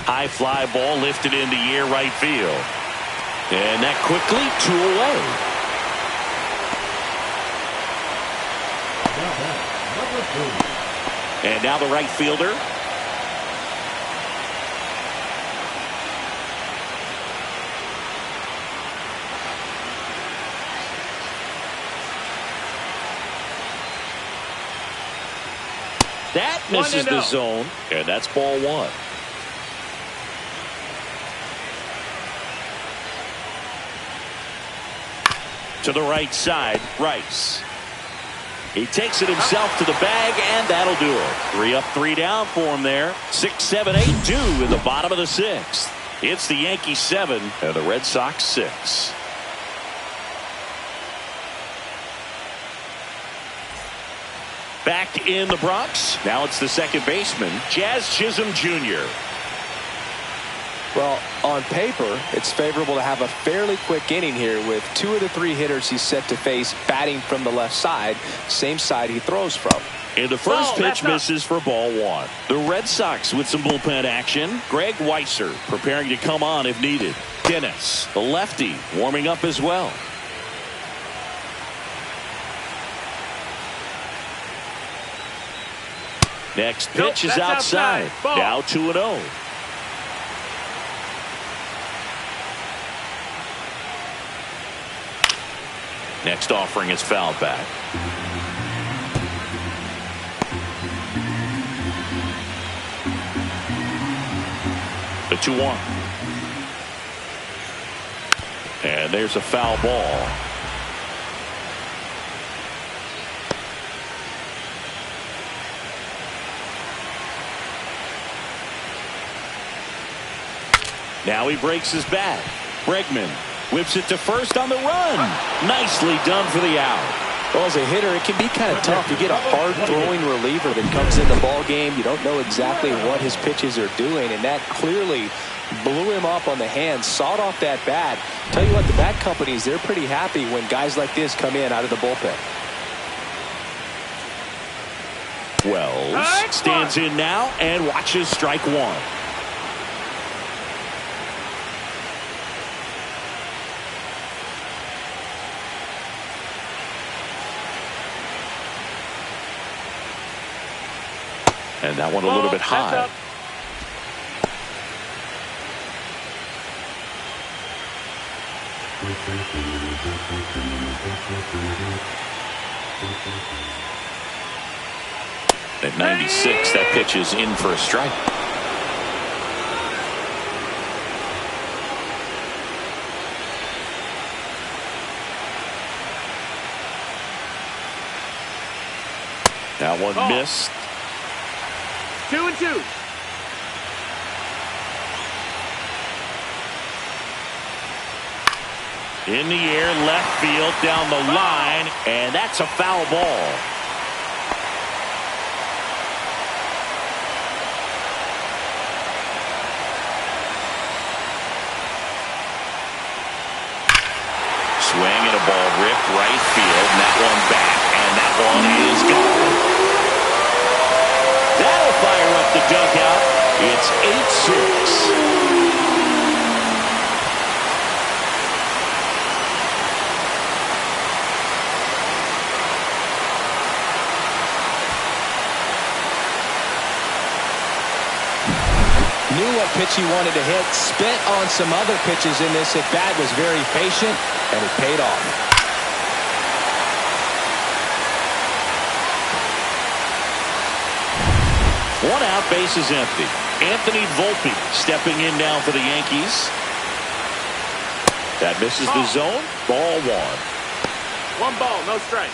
High fly ball lifted in the air right field. And that quickly 2 away. And now the right fielder. That misses the zone, and that's ball 1. To the right side, Rice. He takes it himself to the bag, and that'll do it. 3 up, 3 down for him there. 6, 7, 8, 2 in the bottom of the 6th. It's the Yankees 7 and the Red Sox 6. Back in the Bronx. Now it's the second baseman, Jazz Chisholm Jr. Well, on paper, it's favorable to have a fairly quick inning here with 2 of the 3 hitters he's set to face batting from the left side, same side he throws from. And the first pitch misses for ball 1. The Red Sox with some bullpen action. Greg Weisser preparing to come on if needed. Dennis, the lefty, warming up as well. Next pitch is outside. Now 2-0. Next offering is fouled back. The 2-1. And there's a foul ball. Now he breaks his bat. Bregman whips it to first on the run. Nicely done for the out. Well, as a hitter, it can be kind of tough. You get a hard-throwing reliever that comes in the ball game. You don't know exactly what his pitches are doing, and that clearly blew him up on the hand, sawed off that bat. Tell you what, the bat companies, they're pretty happy when guys like this come in out of the bullpen. Wells stands in now and watches strike 1. And that one a little bit high. At 96, that pitch is in for a strike. That one missed. 2-2. In the air, left field, down the line, and that's a foul ball. Swing and a ball ripped right field, and that one back, and that one is gone. That'll fire up the dugout. It's 8-6. Knew what pitch he wanted to hit, spent on some other pitches in this at bat, was very patient, and it paid off. 1 out, base is empty. Anthony Volpe stepping in now for the Yankees. That misses the zone. Ball 1. 1 ball, no strikes.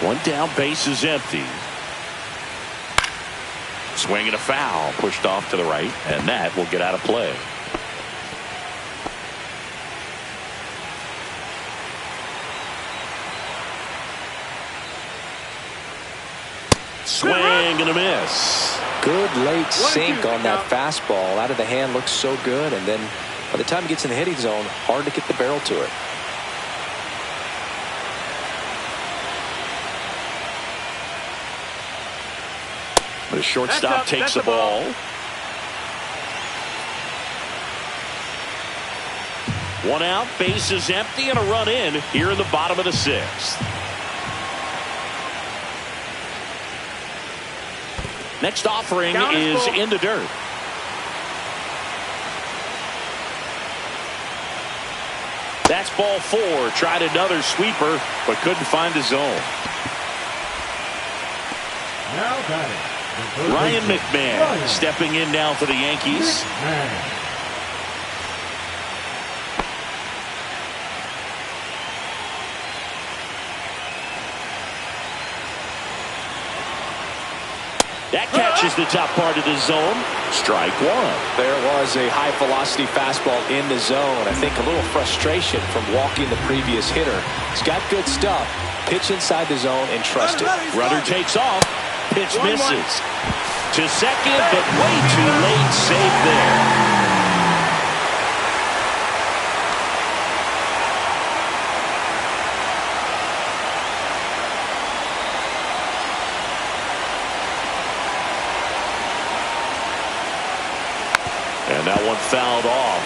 One down, base is empty. Swing and a foul, pushed off to the right, and that will get out of play. Swing and a miss. Good late sink on that fastball. Out of the hand, looks so good, and then by the time it gets in the hitting zone, hard to get the barrel to it. The shortstop takes the ball. One out, base is empty, and a run in here in the bottom of the sixth. Next offering is in the dirt. That's ball 4. Tried another sweeper, but couldn't find the zone. Now batting, Ryan McMahon stepping in now for the Yankees. That catches the top part of the zone. Strike 1. There was a high velocity fastball in the zone. I think a little frustration from walking the previous hitter. He's got good stuff. Pitch inside the zone and trust it. Runner takes off. Pitch misses. To second, but way too late. Save there. And that one fouled off.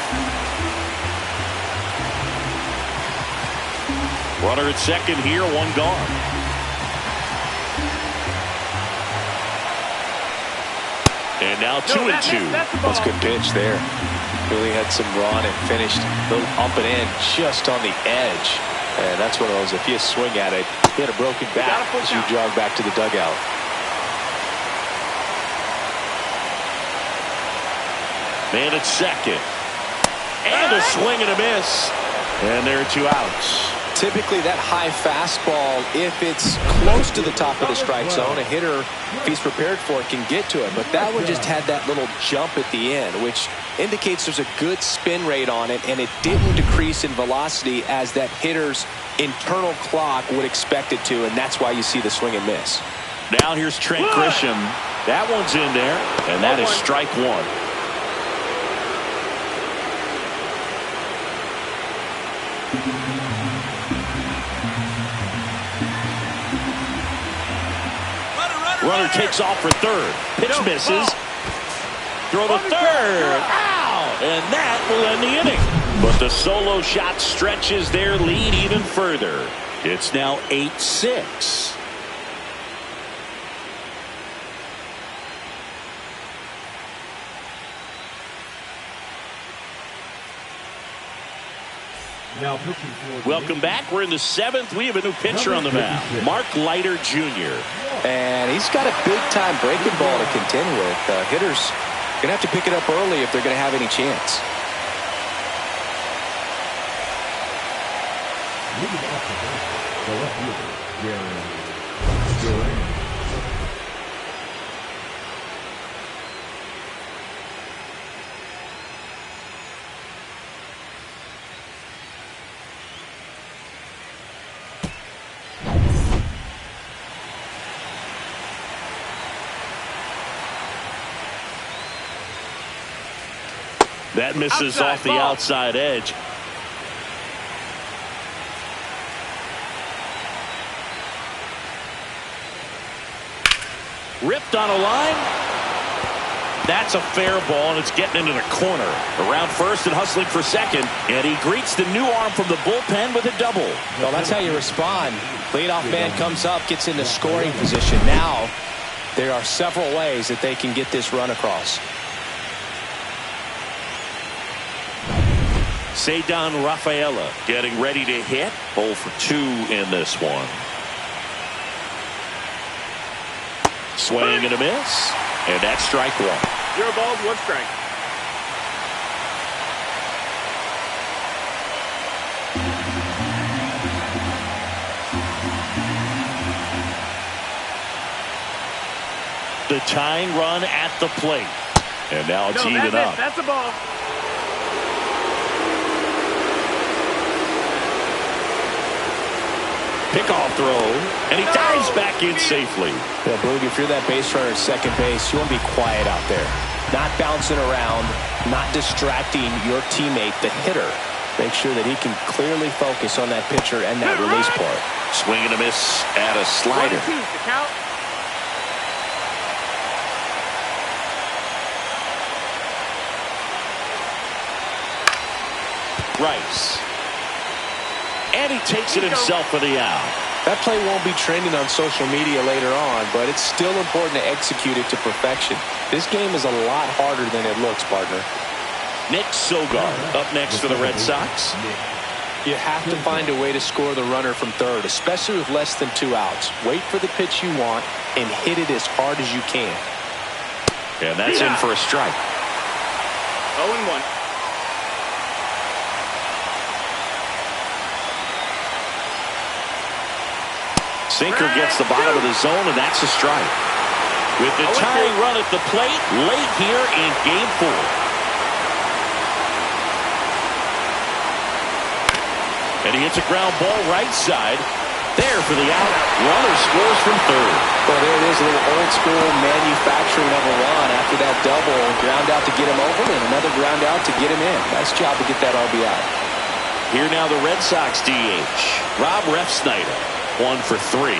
Runner at second here, one gone. And now 2-2. That's a good pitch there. Really had some run and finished a little up and in just on the edge. And that's one of those, if you swing at it, hit a broken back as you jog back to the dugout. Man at second. And a swing and a miss. And there are 2 outs. Typically that high fastball, if it's close to the top of the strike zone, a hitter, if he's prepared for it, can get to it. But that one just had that little jump at the end, which indicates there's a good spin rate on it, and it didn't decrease in velocity as that hitter's internal clock would expect it to, and that's why you see the swing and miss. Now here's Trent Grisham. That one's in there, and that is strike 1. Runner takes off for third. Pitch misses. Throw to third. Out! And that will end the inning. But the solo shot stretches their lead even further. It's now 8-6. Now pitching for Welcome back. We're in the 7th. We have a new pitcher on the mound, Mark Leiter Jr. And he's got a big-time breaking ball to contend with. Hitters going to have to pick it up early if they're going to have any chance. Moving off the bench, the left fielder, Gary. That misses off the outside edge. Ripped on a line. That's a fair ball, and it's getting into the corner. Around first and hustling for second, and he greets the new arm from the bullpen with a double. Well, that's how you respond. Leadoff man comes up, gets into scoring position. Now, there are several ways that they can get this run across. Cedar Rafaela getting ready to hit. 0 for 2 in this one. Swing and a miss. And that's strike 1. 0 balls, 1 strike. The tying run at the plate. And now it's even up. That's a ball. Pickoff throw, and he dives back in safely. Yeah, Boog, if you're that base runner at second base, you want to be quiet out there. Not bouncing around, not distracting your teammate, the hitter. Make sure that he can clearly focus on that pitcher and that release part. Swing and a miss at a slider. 1-2, the count. Rice. And he takes it himself for the out. That play won't be trending on social media later on, but it's still important to execute it to perfection. This game is a lot harder than it looks, partner. Nick Sogard up next for the Red Sox. You have to find a way to score the runner from third, especially with less than 2 outs. Wait for the pitch you want and hit it as hard as you can. And that's in for a strike. 0-1. Sinker gets the bottom of the zone, and that's a strike. With the tying run at the plate late here in Game 4. And he hits a ground ball right side. There for the out. Runner scores from third. Well, there it is, a little old school manufacturing of a run after that double. Ground out to get him over and another ground out to get him in. Nice job to get that RBI. Here now the Red Sox DH. Rob Refsnyder. 1 for 3.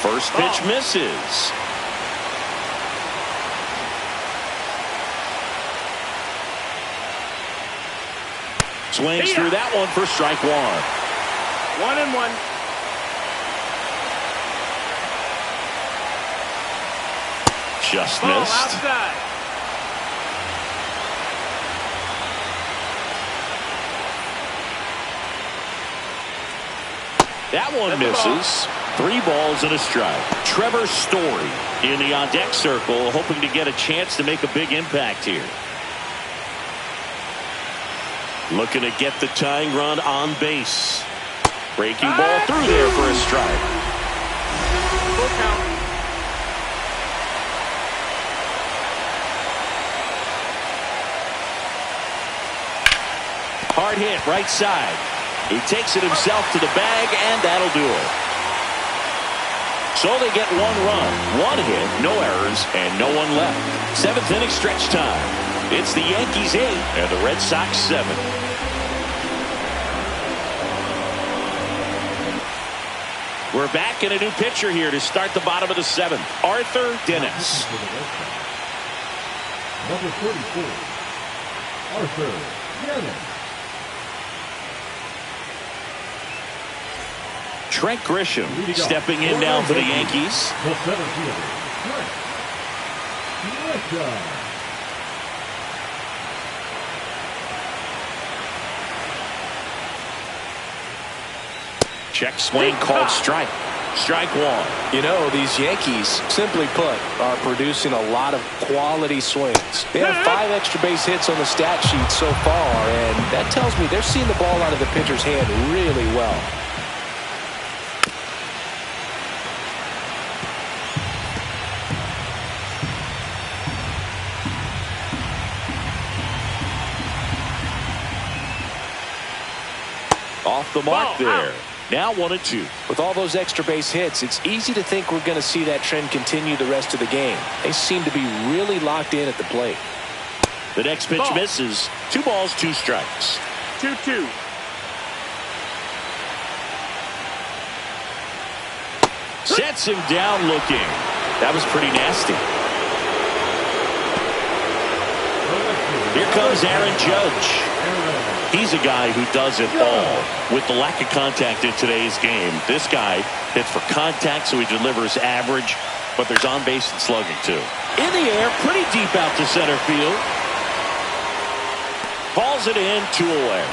First pitch misses. Swings through that one for strike 1. 1-1. Just Ball missed. outside. That one misses. 3 balls and a strike. Trevor Story in the on-deck circle, hoping to get a chance to make a big impact here. Looking to get the tying run on base. Breaking ball through there for a strike. Full count. Hard hit right side. He takes it himself to the bag, and that'll do it. So they get 1 run, 1 hit, no errors, and no one left. 7th inning stretch time. It's the Yankees 8 and the Red Sox 7. We're back in a new pitcher here to start the bottom of the 7th. Arthur Dennis. Number 34, Arthur Dennis. Trent Grisham stepping in now for the Yankees. The 7th fielder, Trent Grisham. Check swing called strike. Strike 1. You know, these Yankees, simply put, are producing a lot of quality swings. They have 5 extra base hits on the stat sheet so far, and that tells me they're seeing the ball out of the pitcher's hand really well. Off the mark there. Now 1-2. With all those extra base hits, it's easy to think we're going to see that trend continue the rest of the game. They seem to be really locked in at the plate. The next pitch misses. 2 balls, 2 strikes. 2-2. Sets him down looking. That was pretty nasty. Here comes Aaron Judge. He's a guy who does it all. With the lack of contact in today's game, this guy hits for contact, so he delivers average, but there's on base and slugging too. In the air, pretty deep out to center field. Hauls it in, 2 away.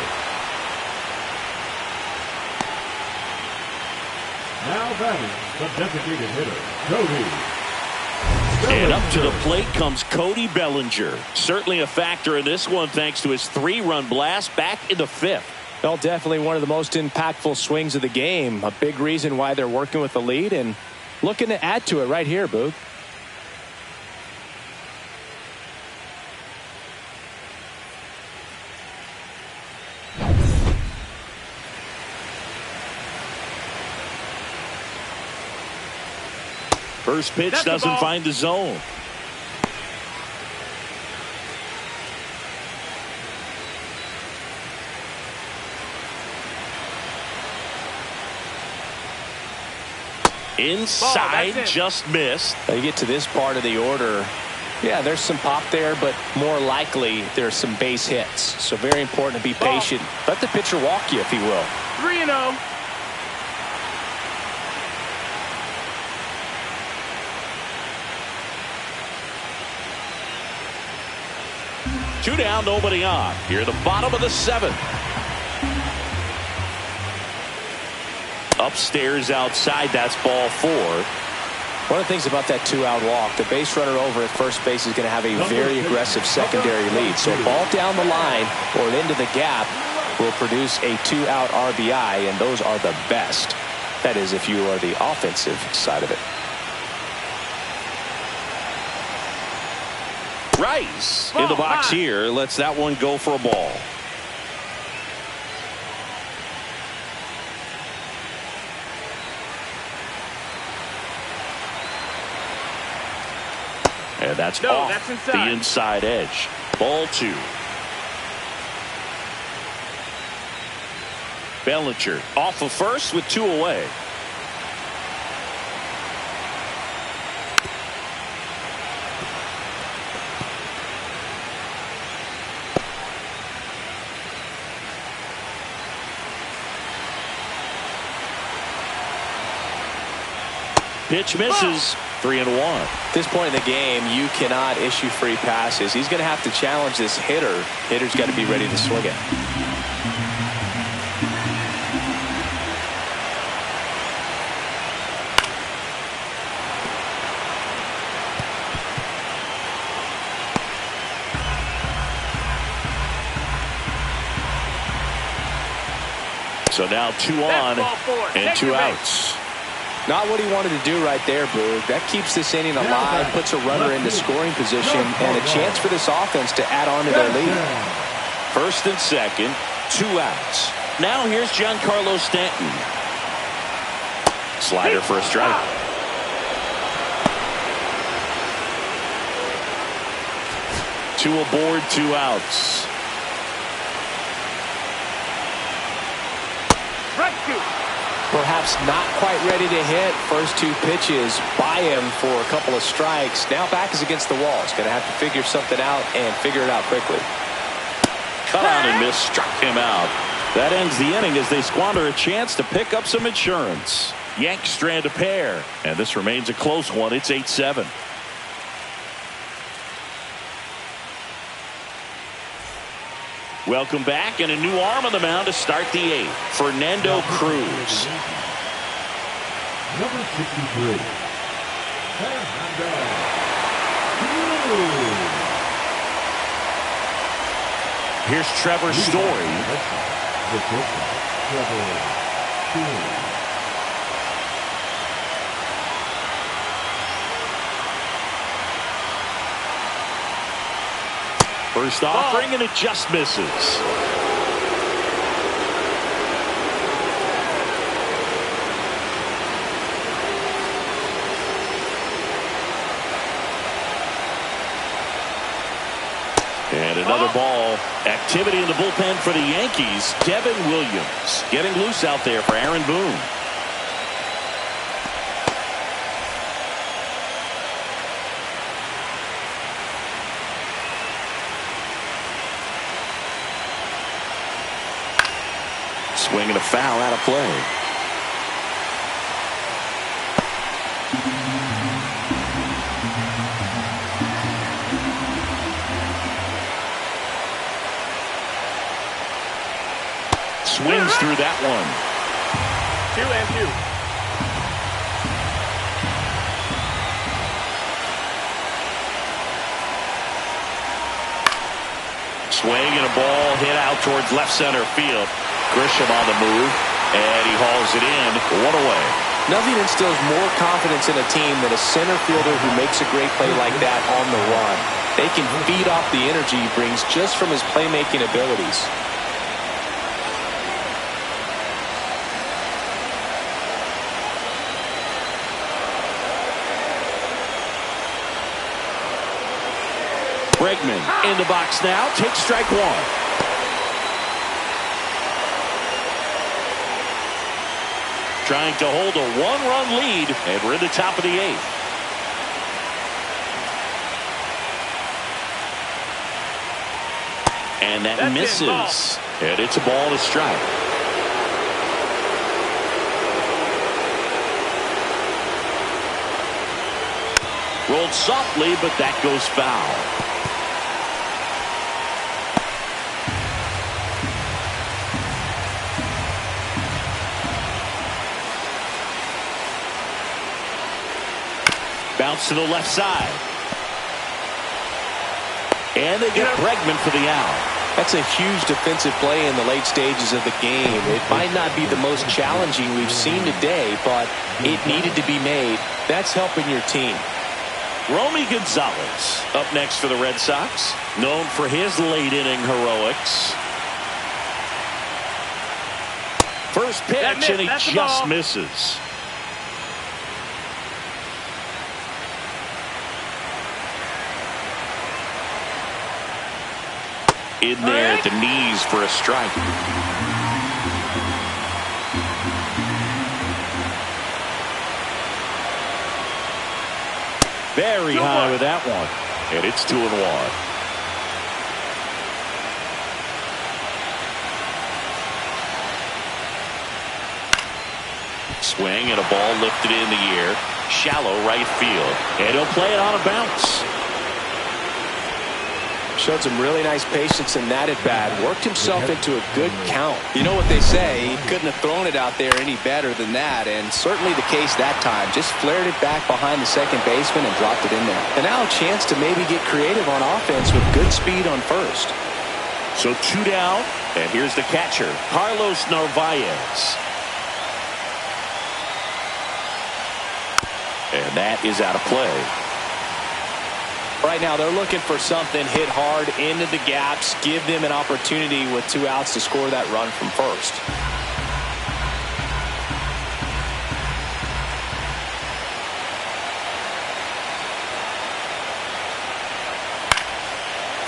Now batting, the designated hitter, Cody. And up to the plate comes Cody Bellinger. Certainly a factor in this one thanks to his 3-run blast back in the 5th. Well, definitely one of the most impactful swings of the game. A big reason why they're working with the lead and looking to add to it right here, Boog. First pitch doesn't find the zone. Inside, just missed. Now you get to this part of the order. Yeah, there's some pop there, but more likely there's some base hits. So very important to be patient. Let the pitcher walk you, if he will. 3-0. Two down, nobody on. Here at the bottom of the seventh. Upstairs outside, that's ball 4. One of the things about that two-out walk, the base runner over at first base is going to have a very aggressive secondary lead. So a ball down the line or into the gap will produce a two-out RBI, and those are the best. That is, if you are the offensive side of it. Rice in the box here lets that one go for a ball. And that's off the inside edge. Ball 2. Bellinger off of first with 2 away. Pitch misses. 3-1. At this point in the game, you cannot issue free passes. He's going to have to challenge this hitter. Hitter's got to be ready to swing it. So now 2 on and 2 outs. Not what he wanted to do right there, Boog. That keeps this inning alive, puts a runner into scoring position, and a chance for this offense to add on to their lead. First and second, 2 outs. Now here's Giancarlo Stanton. Slider for a strike. Two aboard, 2 outs. Perhaps not quite ready to hit. First 2 pitches by him for a couple of strikes. Now back is against the wall. He's going to have to figure something out and figure it out quickly. Cut out and miss, struck him out. That ends the inning as they squander a chance to pick up some insurance. Yanks strand a pair, and this remains a close one. It's 8-7. Welcome back, and a new arm on the mound to start the 8th. Fernando Cruz. Number 63. Fernando Cruz. Here's Trevor Story. The pitcher, Trevor Story. First offering, and it just misses. And another ball. Activity in the bullpen for the Yankees. Devin Williams getting loose out there for Aaron Boone. Swinging a foul out of play. Swings through that one. 2-2. Swing and a ball hit out towards left center field. Grisham on the move, and he hauls it in. 1 away. Nothing instills more confidence in a team than a center fielder who makes a great play like that on the run. They can feed off the energy he brings just from his playmaking abilities. Bregman in the box now, takes strike 1. trying to hold a one-run lead, and we're in the top of the 8th. And that misses. And it's a ball to strike. Rolled softly, but that goes foul. Bounce to the left side. And they get Bregman for the out. That's a huge defensive play in the late stages of the game. It might not be the most challenging we've seen today, but it needed to be made. That's helping your team. Romy Gonzalez up next for the Red Sox, known for his late-inning heroics. First pitch, and he just misses. In there at the knees for a strike. Very high with that one. And it's 2-1. Swing and a ball lifted in the air. Shallow right field. And he'll play it on a bounce. Showed some really nice patience in that at bat. Worked himself into a good count. You know what they say, he couldn't have thrown it out there any better than that, and certainly the case that time. Just flared it back behind the second baseman and dropped it in there. And now a chance to maybe get creative on offense with good speed on first. So 2 down, and here's the catcher, Carlos Narvaez. And that is out of play. Right now, they're looking for something, hit hard into the gaps, give them an opportunity with 2 outs to score that run from first.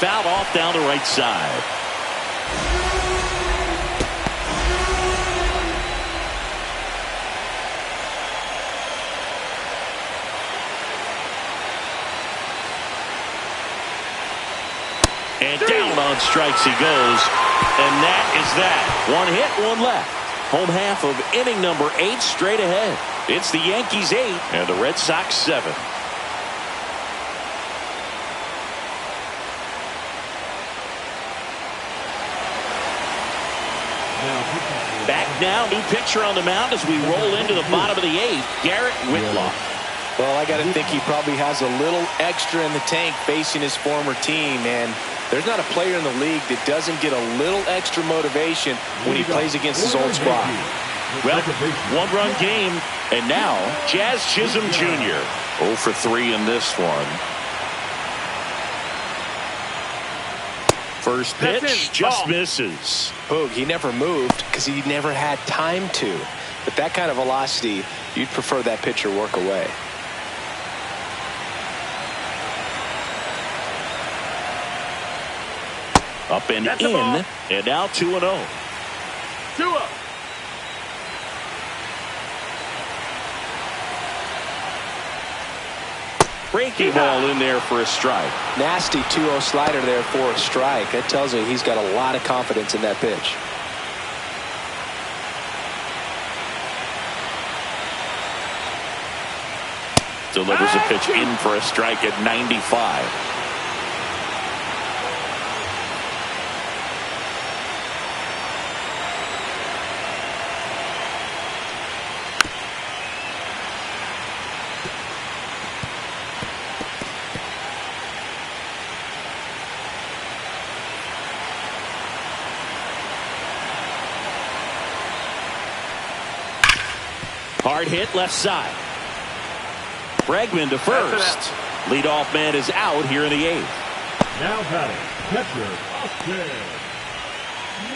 Fouled off down the right side. And down on strikes he goes. And that is that. 1 hit, 1 left. Home half of inning number 8 straight ahead. It's the Yankees 8 and the Red Sox 7. Back now, new pitcher on the mound as we roll into the bottom of the 8th, Garrett Whitlock. Well, I got to think he probably has a little extra in the tank facing his former team, and there's not a player in the league that doesn't get a little extra motivation when he plays against his old squad. Well, 1-run game, and now Jazz Chisholm Jr. 0 for 3 in this one. First pitch just misses. Boog, he never moved because he never had time to. But that kind of velocity, you'd prefer that pitcher work away. Up and in, and now 2-0. 2-0. Breaking ball in there for a strike. Nasty 2-0 slider there for a strike. That tells you he's got a lot of confidence in that pitch. Delivers a pitch in for a strike at 95. Hard hit left side. Bregman to first. Leadoff man is out here in the 8th. Now batting, catcher, Austin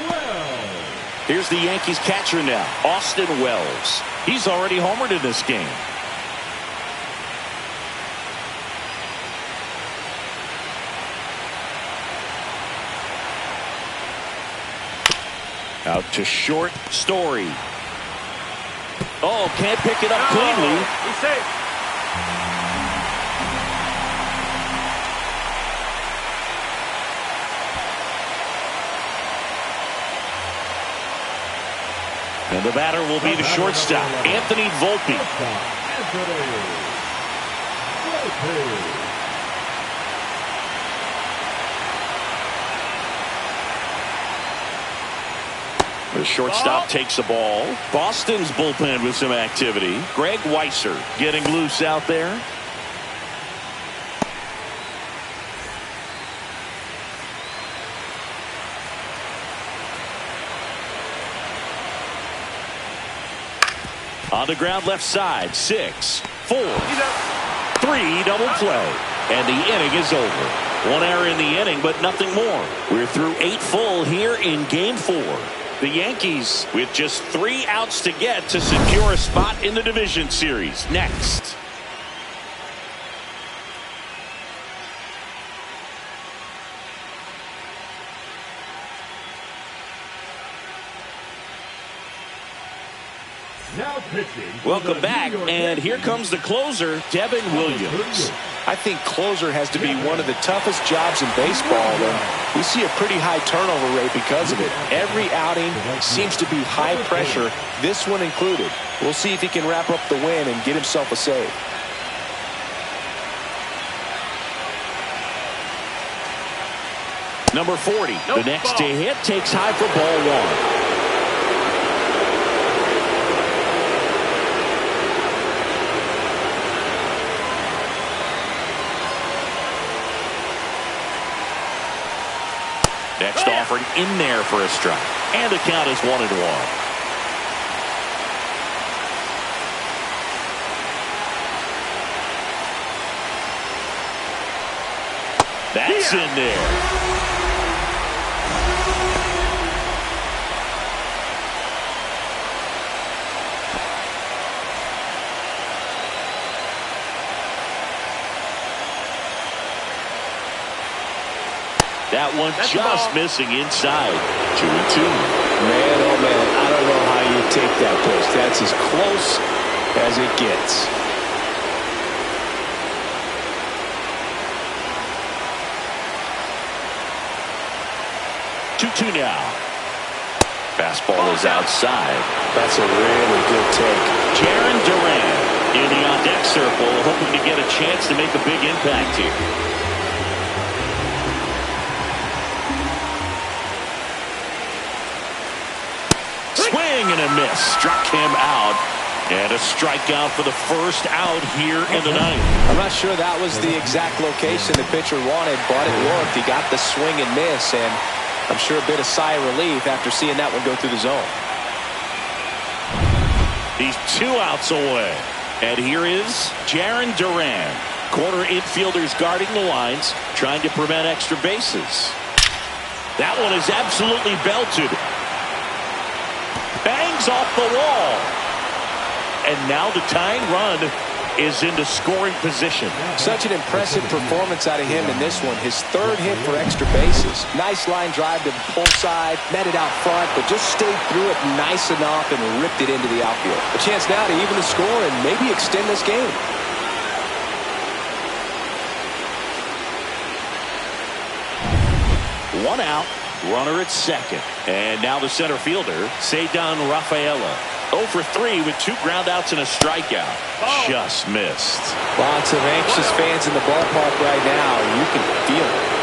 Wells. Here's the Yankees catcher now, Austin Wells. He's already homered in this game. Out to short, Story. Oh, can't pick it up cleanly. He's safe. And the batter will be the shortstop, Anthony Volpe. The shortstop takes the ball. Boston's bullpen with some activity. Greg Weisser getting loose out there. On the ground left side, 6, 4, 3 double play. And the inning is over. One error in the inning, but nothing more. We're through 8 full here in Game 4. The Yankees with just 3 outs to get to secure a spot in the division series. Next. Now pitching. Welcome back, and here comes the closer, Devin Williams. I think closer has to be one of the toughest jobs in baseball, and we see a pretty high turnover rate because of it. Every outing seems to be high pressure, this one included. We'll see if he can wrap up the win and get himself a save. Number 40, the next to hit, takes high for ball 1. Next offering in there for a strike. And the count is 1-1. That's in there. That one just missing inside. 2-2. Man, oh man, I don't know how you take that pitch. That's as close as it gets. 2-2 now. Fastball is outside. That's a really good take. Jarren Duran in the on-deck circle, hoping to get a chance to make a big impact here. Swing and a miss. Struck him out. And a strikeout for the first out here in the ninth. I'm not sure that was the exact location the pitcher wanted, but it worked. He got the swing and miss, and I'm sure a bit of sigh of relief after seeing that one go through the zone. He's 2 outs away. And here is Jarren Duran. Corner infielders guarding the lines, trying to prevent extra bases. That one is absolutely belted. Bangs off the wall. And now the tying run is into scoring position. Such an impressive performance out of him in this one. His 3rd hit for extra bases. Nice line drive to the pull side, met it out front, but just stayed through it nice enough and ripped it into the outfield. A chance now to even the score and maybe extend this game. One out, runner at second. And now the center fielder, Ceddanne Rafaela. 0 for 3 with 2 groundouts and a strikeout. Just missed. Lots of anxious fans in the ballpark right now. You can feel it.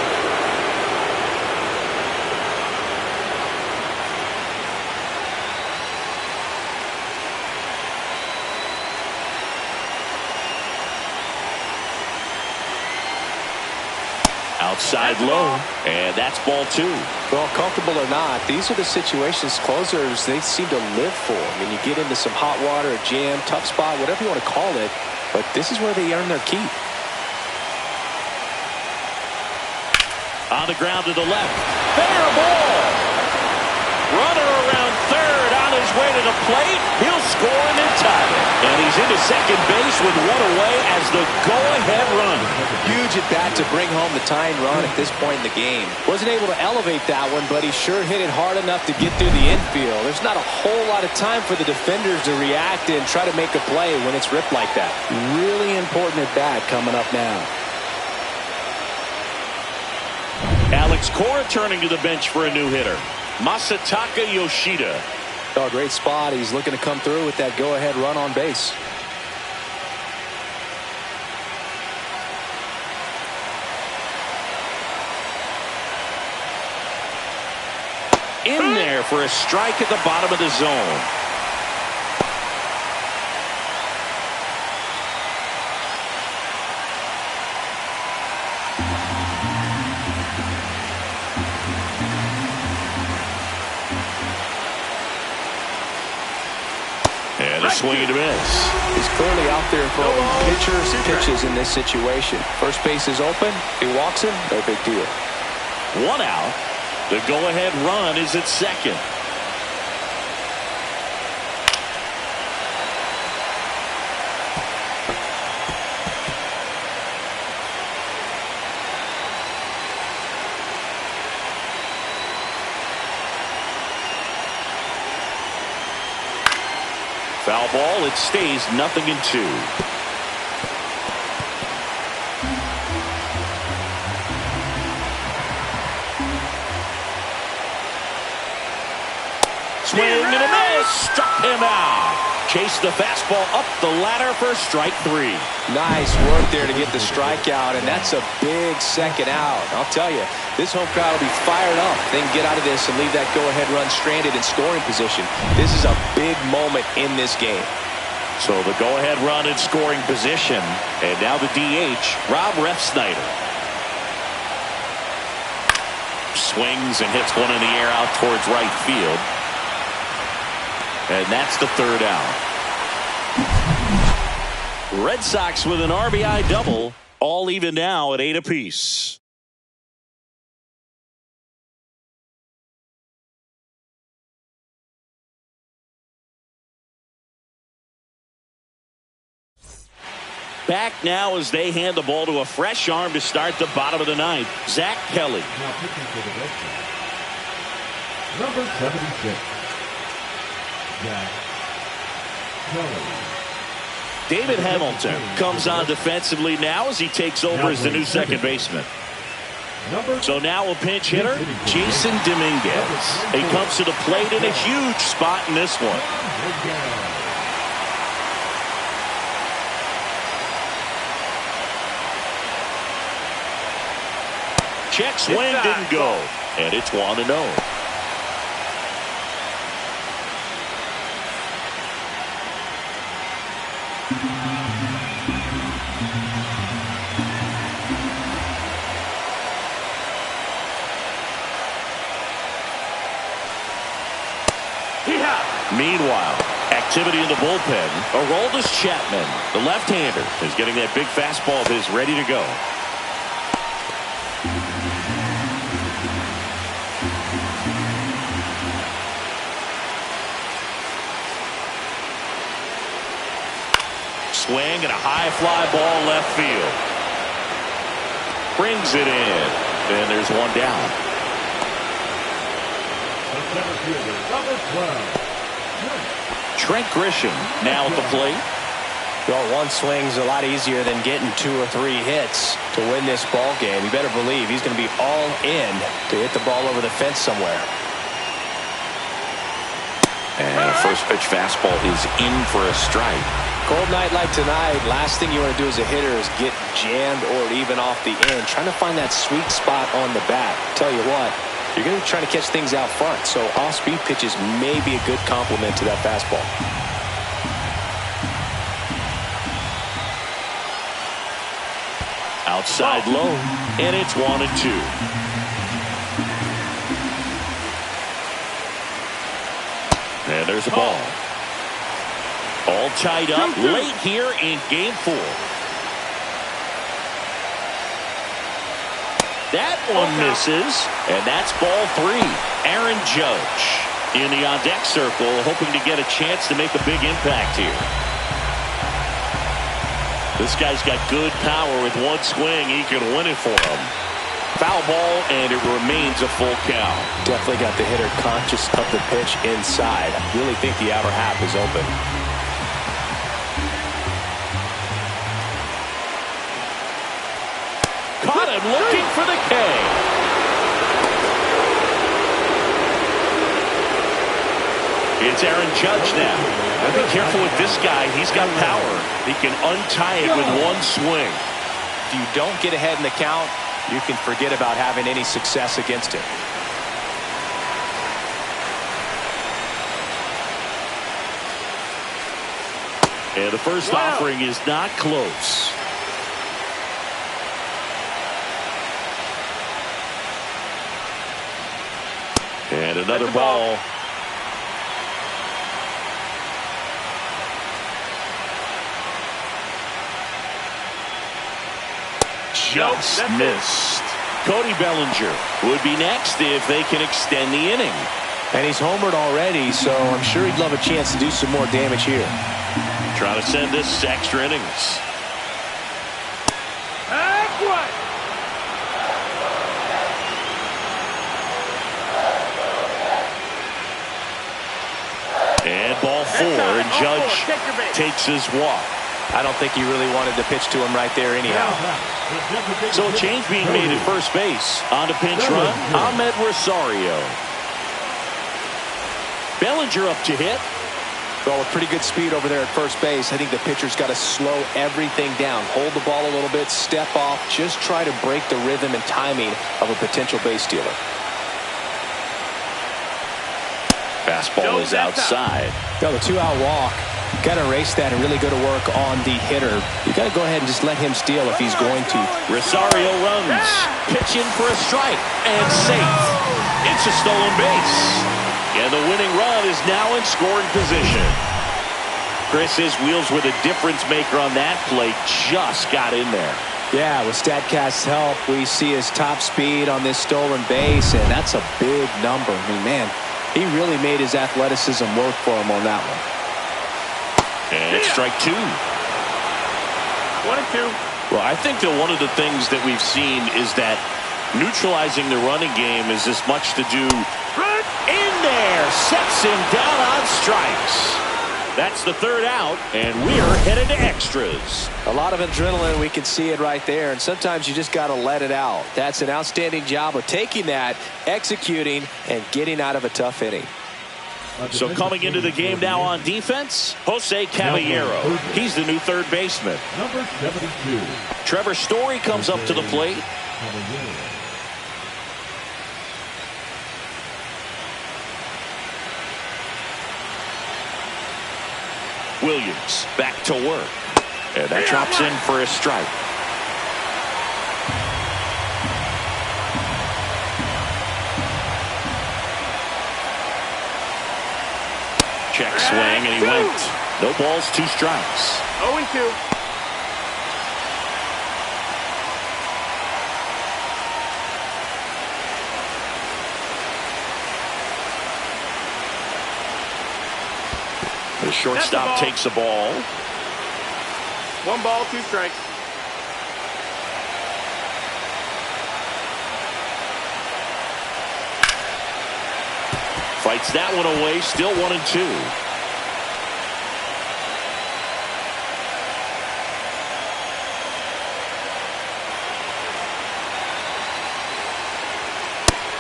Outside low, and that's ball 2. Well, comfortable or not, these are the situations closers they seem to live for. I mean, you get into some hot water, a jam, tough spot, whatever you want to call it, but this is where they earn their keep. On the ground to the left. Fair ball. Runner around third on his way to the plate. He'll score and then tie it. And he is into second base with one away as the go-ahead run. Huge at bat to bring home the tying run at this point in the game. Wasn't able to elevate that one, but he sure hit it hard enough to get through the infield. There's not a whole lot of time for the defenders to react and try to make a play when it's ripped like that. Really important at bat coming up now. Alex Cora turning to the bench for a new hitter. Masataka Yoshida. Oh, great spot. He's looking to come through with that go-ahead run on base. In there for a strike at the bottom of the zone. And a swing and a miss. He's clearly out there throwing pitchers pitches in this situation. First base is open. He walks him. No big deal. One out. The go-ahead run is at second. Foul ball. It stays 0-2. Swing and a miss. Struck him out. Chased the fastball up the ladder for strike 3. Nice work there to get the strikeout, and that's a big second out. I'll tell you, this home crowd will be fired up. They can get out of this and leave that go-ahead run stranded in scoring position. This is a big moment in this game. So the go-ahead run in scoring position, and now the DH, Rob Refsnyder. Swings and hits one in the air out towards right field. And that's the third out. Red Sox with an RBI double, all even now at 8 apiece. Back now as they hand the ball to a fresh arm to start the bottom of the ninth. Zach Kelly. Now pitching for the Red Sox, number 76. Zach Kelly. David Hamilton comes on defensively now as he takes over as the new second baseman. So now a pinch hitter, Jason Dominguez. He comes to the plate in a huge spot in this one. Check swing didn't go, and it's 1-0. Meanwhile, activity in the bullpen. Aroldis Chapman, the left-hander, is getting that big fastball of his ready to go. Swing and a high fly ball left field. Brings it in. And there's one down. Trent Grisham now at the plate. Well, one swing's a lot easier than getting 2 or 3 hits to win this ball game. You better believe he's going to be all in to hit the ball over the fence somewhere. And a first pitch fastball is in for a strike. Cold night like tonight, last thing you want to do as a hitter is get jammed or even off the end. Trying to find that sweet spot on the bat. Tell you what, you're going to be trying to catch things out front, so off-speed pitches may be a good complement to that fastball. Outside low, and it's 1-2. And there's a ball. All tied up late here in game 4. That one misses, and that's ball 3. Aaron Judge in the on-deck circle, hoping to get a chance to make a big impact here. This guy's got good power. With one swing, he can win it for him. Foul ball, and it remains a full count. Definitely got the hitter conscious of the pitch inside. I really think the outer half is open. Caught him looking for the K. It's Aaron Judge now. Be careful with this guy. He's got power. He can untie it with one swing. If you don't get ahead in the count, you can forget about having any success against him. And the first offering is not close. And another ball. Just missed. Cody Bellinger would be next if they can extend the inning. And he's homered already, so I'm sure he'd love a chance to do some more damage here. Trying to send this to extra innings. And ball 4, and Judge takes his walk. I don't think he really wanted to pitch to him right there anyhow. So a change being made at first base. On to pinch run, Ahmed Rosario. Bellinger up to hit. Well, with pretty good speed over there at first base, I think the pitcher's got to slow everything down. Hold the ball a little bit, step off, just try to break the rhythm and timing of a potential base stealer. Fastball is outside. Got the 2-out walk. Got to erase that and really go to work on the hitter. You got to go ahead and just let him steal if he's going to. Rosario runs. Pitch in for a strike. And safe. It's a stolen base. And the winning run is now in scoring position. Chris, his wheels were the difference maker on that play. Just got in there. Yeah, with StatCast's help, we see his top speed on this stolen base, and that's a big number. I mean, man, he really made his athleticism work for him on that one. And strike 2. 1-2. Well, I think that one of the things that we've seen is that neutralizing the running game is as much to do. In there, sets him down on strikes. That's the 3rd out, and we're headed to extras. A lot of adrenaline, we can see it right there, and sometimes you just got to let it out. That's an outstanding job of taking that, executing, and getting out of a tough inning. So coming into the game now on defense, Jose Caballero. He's the new third baseman. Number 72. Trevor Story comes up to the plate. Williams back to work. And that drops in for a strike. Check swing, and he went. No balls, 2 strikes. 0-2. The shortstop takes the ball. 1 ball, 2 strikes. Fights that one away, still 1-2.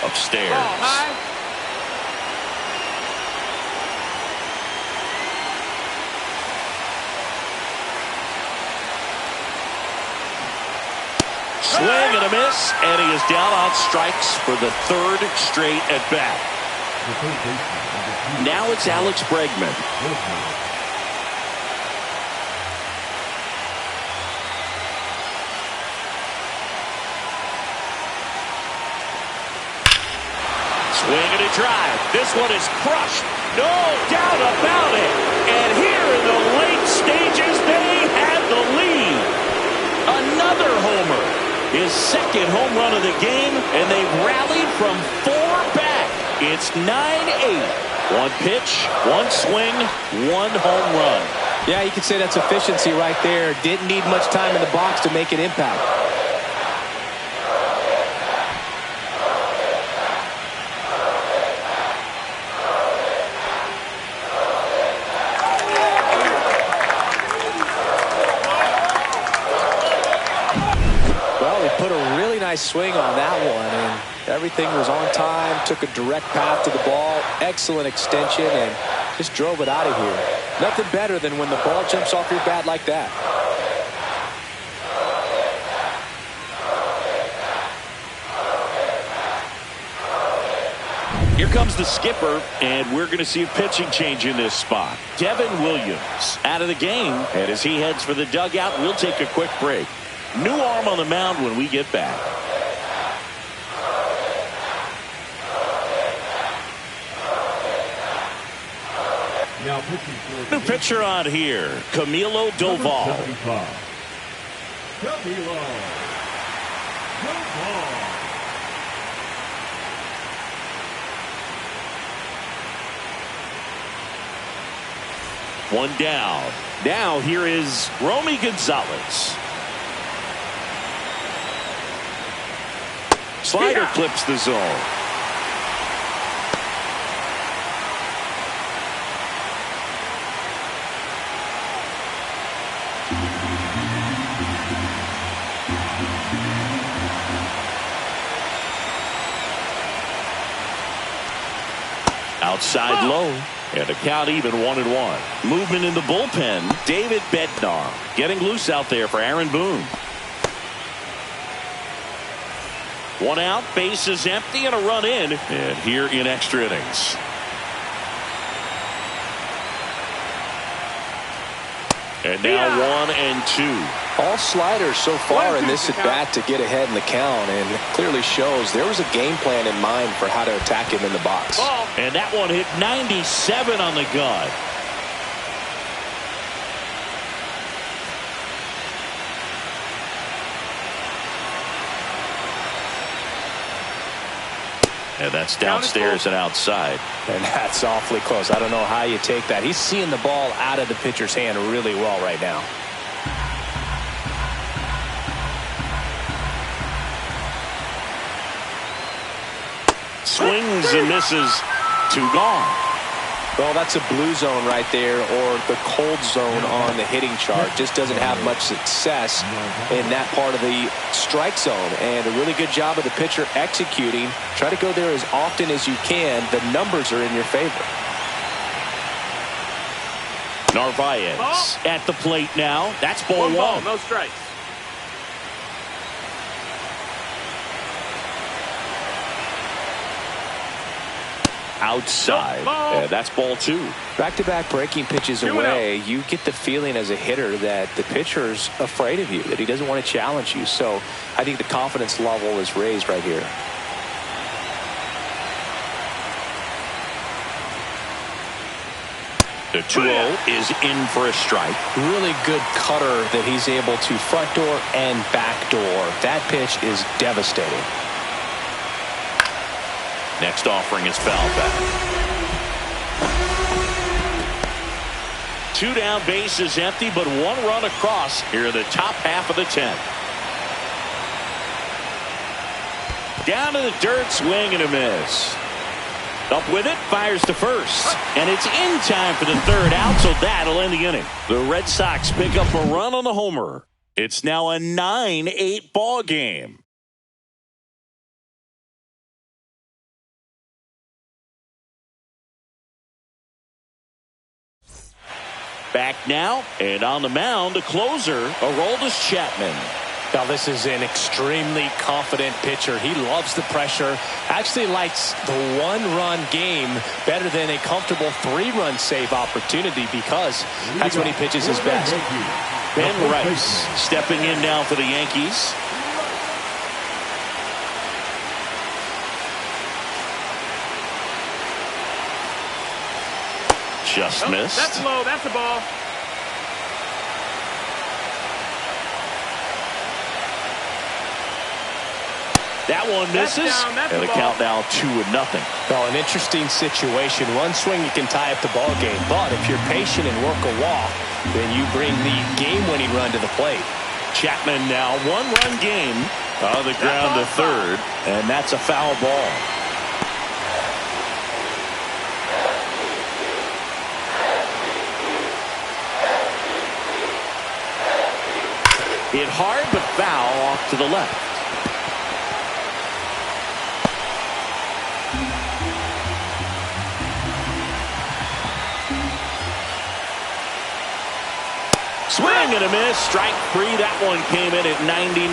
Upstairs. Ball high. Swing and a miss, and he is down on strikes for the 3rd straight at bat. Now it's Alex Bregman. Swing and a drive. This one is crushed. No doubt about it. And here in the late stages, they had the lead. Another homer. His 2nd home run of the game, and they've rallied from 4 back. It's 9-8. 1 pitch, 1 swing, 1 home run. Yeah, you could say that's efficiency right there. Didn't need much time in the box to make an impact. Well, he put a really nice swing on that one, and everything was on time, took a direct path to the ball, excellent extension, and just drove it out of here. Nothing better than when the ball jumps off your bat like that. Here comes the skipper, and we're going to see a pitching change in this spot. Devin Williams out of the game, and as he heads for the dugout, we'll take a quick break. New arm on the mound when we get back. Now pitching for New pitcher on here, Camilo Doval. Camilo Doval. One down. Now here is Romy Gonzalez. Slider clips the zone. Outside low. And a count even 1-1. Movement in the bullpen. David Bednar getting loose out there for Aaron Boone. One out, base is empty, and a run in. And here in extra innings. And now 1-2. All sliders so far in this at-bat to get ahead in the count, and it clearly shows there was a game plan in mind for how to attack him in the box. And that one hit 97 on the gun. And that's downstairs and outside. And that's awfully close. I don't know how you take that. He's seeing the ball out of the pitcher's hand really well right now. Swings and misses. 2 gone. Well, that's a blue zone right there, or the cold zone on the hitting chart. Just doesn't have much success in that part of the strike zone. And a really good job of the pitcher executing. Try to go there as often as you can. The numbers are in your favor. Narvaez at the plate now. That's ball 1. No strikes. Outside. And that's ball 2. Back-to-back breaking pitches away, you get the feeling as a hitter that the pitcher's afraid of you, that he doesn't want to challenge you. So I think the confidence level is raised right here. The 2-0 is in for a strike. Really good cutter that he's able to front door and back door. That pitch is devastating. Next offering is foul back. 2 down, base is empty, but 1 run across here in the top half of the 10th. Down to the dirt, swing and a miss. Up with it, fires to first. And it's in time for the 3rd out, so that'll end the inning. The Red Sox pick up a run on the homer. It's now a 9-8 ball game. Back now, and on the mound, a closer, Aroldis Chapman. Now, this is an extremely confident pitcher. He loves the pressure. Actually likes the 1-run game better than a comfortable 3-run save opportunity, because that's when he pitches his best. Ben Rice stepping in now for the Yankees. Just missed. That's low. That's a ball. That one misses. And the count now 2-0. Well, an interesting situation. One swing you can tie up the ball game, but if you're patient and work a walk, then you bring the game-winning run to the plate. Chapman now one-run game on the ground to third, and that's a foul ball. Hit hard but foul off to the left. Swing and a miss. Strike three. That one came in at 99.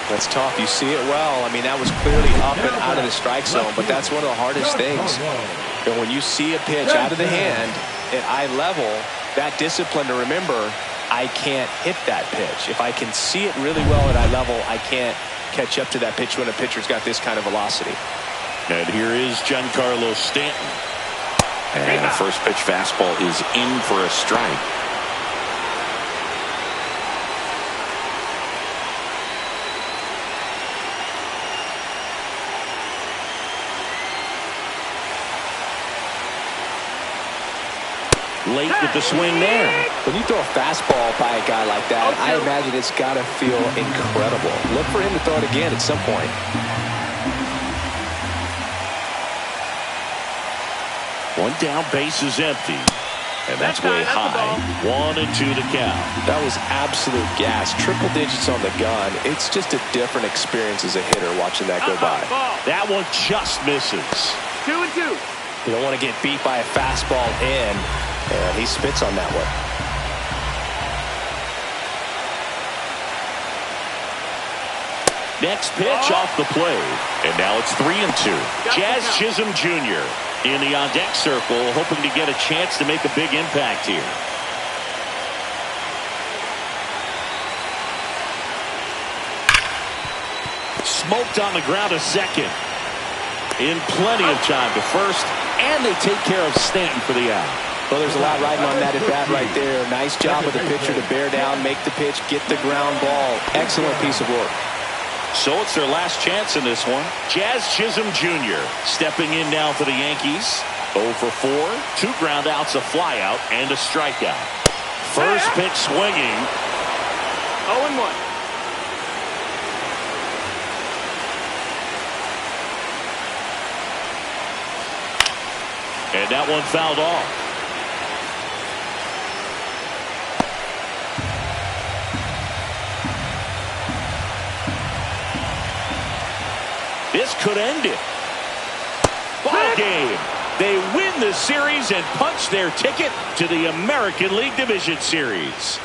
That's tough. You see it well. I mean, that was clearly up and out of the strike zone, but that's one of the hardest things. And when you see a pitch out of the hand at eye level, that discipline to remember, I can't hit that pitch. If I can see it really well at eye level, I can't catch up to that pitch when a pitcher's got this kind of velocity. And here is Giancarlo Stanton. And the first pitch fastball is in for a strike. Late with the swing there. When you throw a fastball by a guy like that, I imagine it's got to feel incredible. Look for him to throw it again at some point. One down, base is empty. And that's way high. 1-2 to count. That was absolute gas. Triple digits on the gun. It's just a different experience as a hitter watching that go by. That one just misses. 2-2. You don't want to get beat by a fastball in. And he spits on that one. Next pitch off the plate. And now it's 3-2. Jazz Chisholm Jr. in the on-deck circle, hoping to get a chance to make a big impact here. Smoked on the ground to second. In plenty of time to first, and they take care of Stanton for the out. Well, there's a lot riding on that at bat right there. Nice job of the pitcher to bear down, make the pitch, get the ground ball. Excellent piece of work. So it's their last chance in this one. Jazz Chisholm Jr. stepping in now for the Yankees. 0 for 4, 2 ground outs, a flyout, and a strikeout. First pitch swinging. 0-1. And that one fouled off. This could end it. Ball game. They win the series and punch their ticket to the American League Division Series.